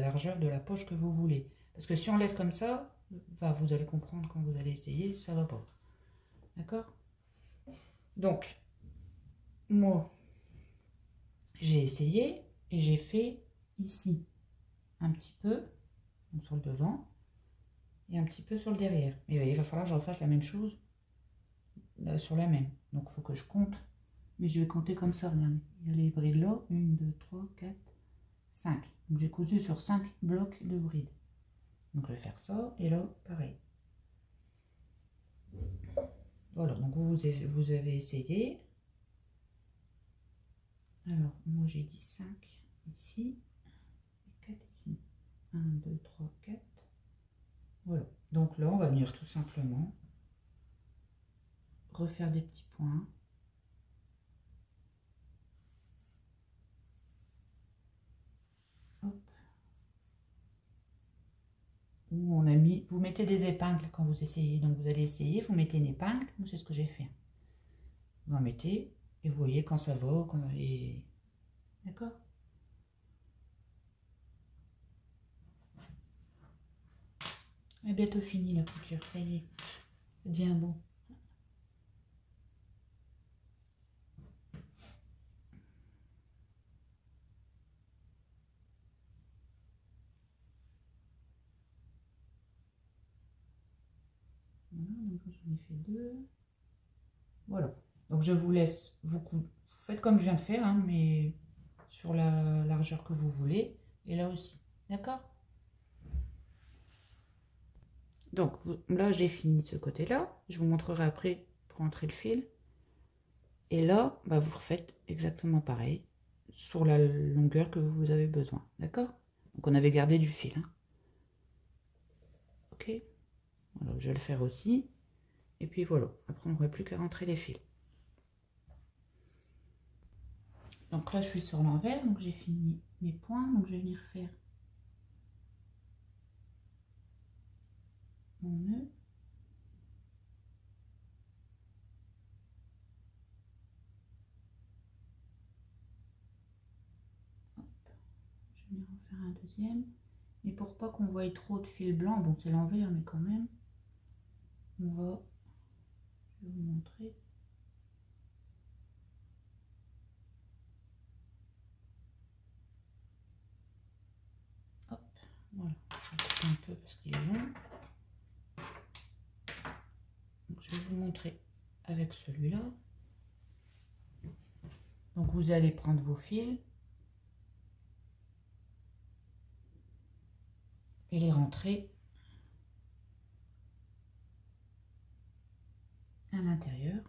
largeur de la poche que vous voulez. Parce que si on laisse comme ça, vous allez comprendre quand vous allez essayer, ça va pas. D'accord? Donc, moi, j'ai essayé et j'ai fait ici un petit peu, donc sur le devant, et un petit peu sur le derrière. Et il va falloir que je refasse la même chose là, sur la même. Donc, il faut que je compte. Mais je vais compter comme ça, regardez. Il y a les brides là. 1, 2, 3, 4, 5. Donc, j'ai cousu sur 5 blocs de brides. Donc, je vais faire ça. Et là, pareil. Voilà, donc vous avez essayé. Alors, moi, j'ai dit 5 ici. Et 4 ici. 1, 2, 3, 4. Voilà. Donc là, on va venir tout simplement refaire des petits points. Hop. Où on a mis, vous mettez des épingles quand vous essayez. Donc vous allez essayer, vous mettez une épingle. Moi, c'est ce que j'ai fait. Vous en mettez et vous voyez quand ça va. D'accord? Elle est bientôt finie la couture. Ça y est. Ça devient bon. Voilà, donc j'en ai fait 2. Voilà. Donc je vous laisse, vous faites comme je viens de faire, hein, mais sur la largeur que vous voulez. Et là aussi. D'accord? Donc là, j'ai fini de ce côté-là. Je vous montrerai après pour entrer le fil. Et là, vous refaites exactement pareil sur la longueur que vous avez besoin. D'accord? Donc on avait gardé du fil. Hein. Ok? Voilà, je vais le faire aussi. Et puis voilà. Après, on n'aurait plus qu'à rentrer les fils. Donc là, je suis sur l'envers. Donc j'ai fini mes points. Donc je vais venir faire mon nœud. Hop. Je vais venir en faire un deuxième. Et pour pas qu'on voie trop de fil blanc, bon c'est l'envers mais quand même, on va, je vais vous montrer. Hop, voilà, je vais couper un peu parce qu'il est long. Donc je vais vous montrer avec celui-là. Donc vous allez prendre vos fils et les rentrer à l'intérieur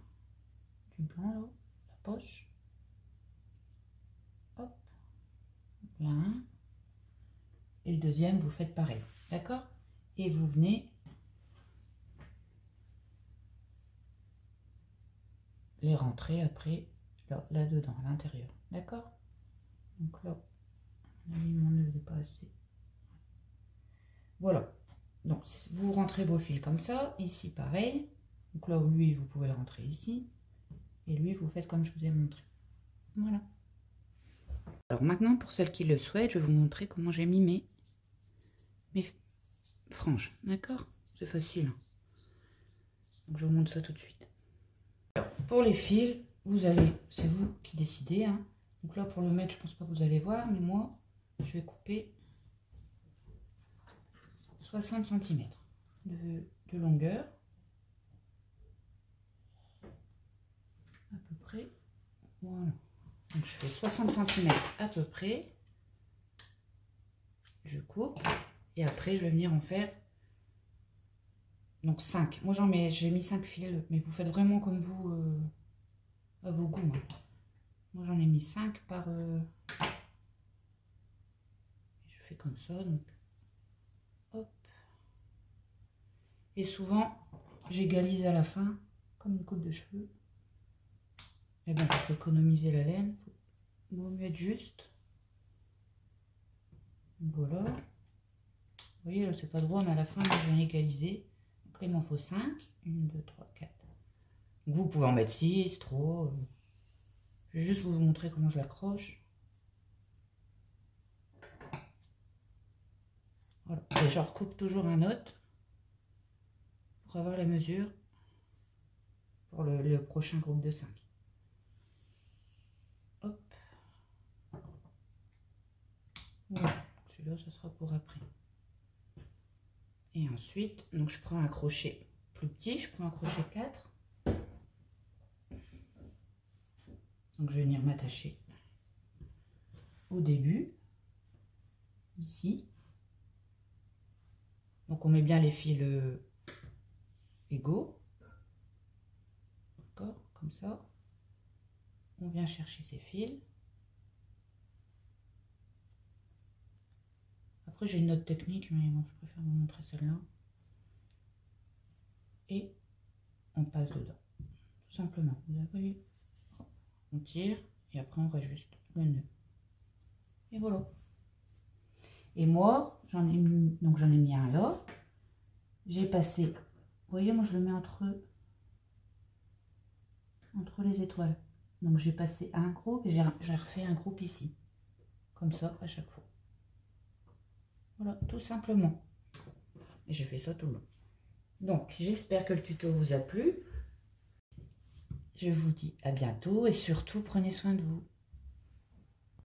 du blanc, là, la poche. Hop, là. Et le deuxième, vous faites pareil, d'accord? Et vous venez les rentrer après là-dedans, à l'intérieur, d'accord? Donc là, on a mis mon nœud n'est pas assez. Voilà, donc vous rentrez vos fils comme ça, ici pareil. Donc là, lui, vous pouvez le rentrer ici. Et lui, vous faites comme je vous ai montré. Voilà. Alors maintenant, pour celles qui le souhaitent, je vais vous montrer comment j'ai mis mes franges. D'accord? C'est facile. Donc je vous montre ça tout de suite. Alors, pour les fils, c'est vous qui décidez. Hein. Donc là, pour le mettre, je pense pas que vous allez voir, mais moi, je vais couper 60 cm de longueur. À peu près. Voilà. Donc je fais 60 cm à peu près. Je coupe. Et après, je vais venir en faire donc 5. Moi, j'ai mis 5 fils, mais vous faites vraiment comme vous, à vos goûts. Hein. Moi, j'en ai mis 5 par... Je fais comme ça, donc... Hop. Et souvent, j'égalise à la fin, comme une coupe de cheveux. Et bon, pour économiser la laine, il vaut mieux être juste. Voilà. Vous voyez, là, c'est pas droit, mais à la fin, moi, je viens égaliser. Donc là, il m'en faut 5. 1, 2, 3, 4. Donc, vous pouvez en mettre 6, 3. Je vais juste vous montrer comment je l'accroche. Voilà. Et je recoupe toujours un autre pour avoir la mesure pour le prochain groupe de 5. Hop. Voilà. Celui-là, ce sera pour après. Et ensuite, donc je prends un crochet plus petit, je prends un crochet 4. Donc je vais venir m'attacher au début, ici. Donc on met bien les fils égaux. D'accord, comme ça. On vient chercher ces fils. Après j'ai une autre technique, mais bon, je préfère vous montrer celle-là. Et on passe dedans, tout simplement. Vous avez vu, on tire et après on rajuste le nœud. Et voilà. Et moi, j'en ai mis un là. J'ai passé, vous voyez, moi je le mets entre les étoiles. Donc j'ai passé un groupe et j'ai refait un groupe ici. Comme ça à chaque fois. Voilà, tout simplement. Et j'ai fait ça tout le long. Donc j'espère que le tuto vous a plu. Je vous dis à bientôt et surtout prenez soin de vous.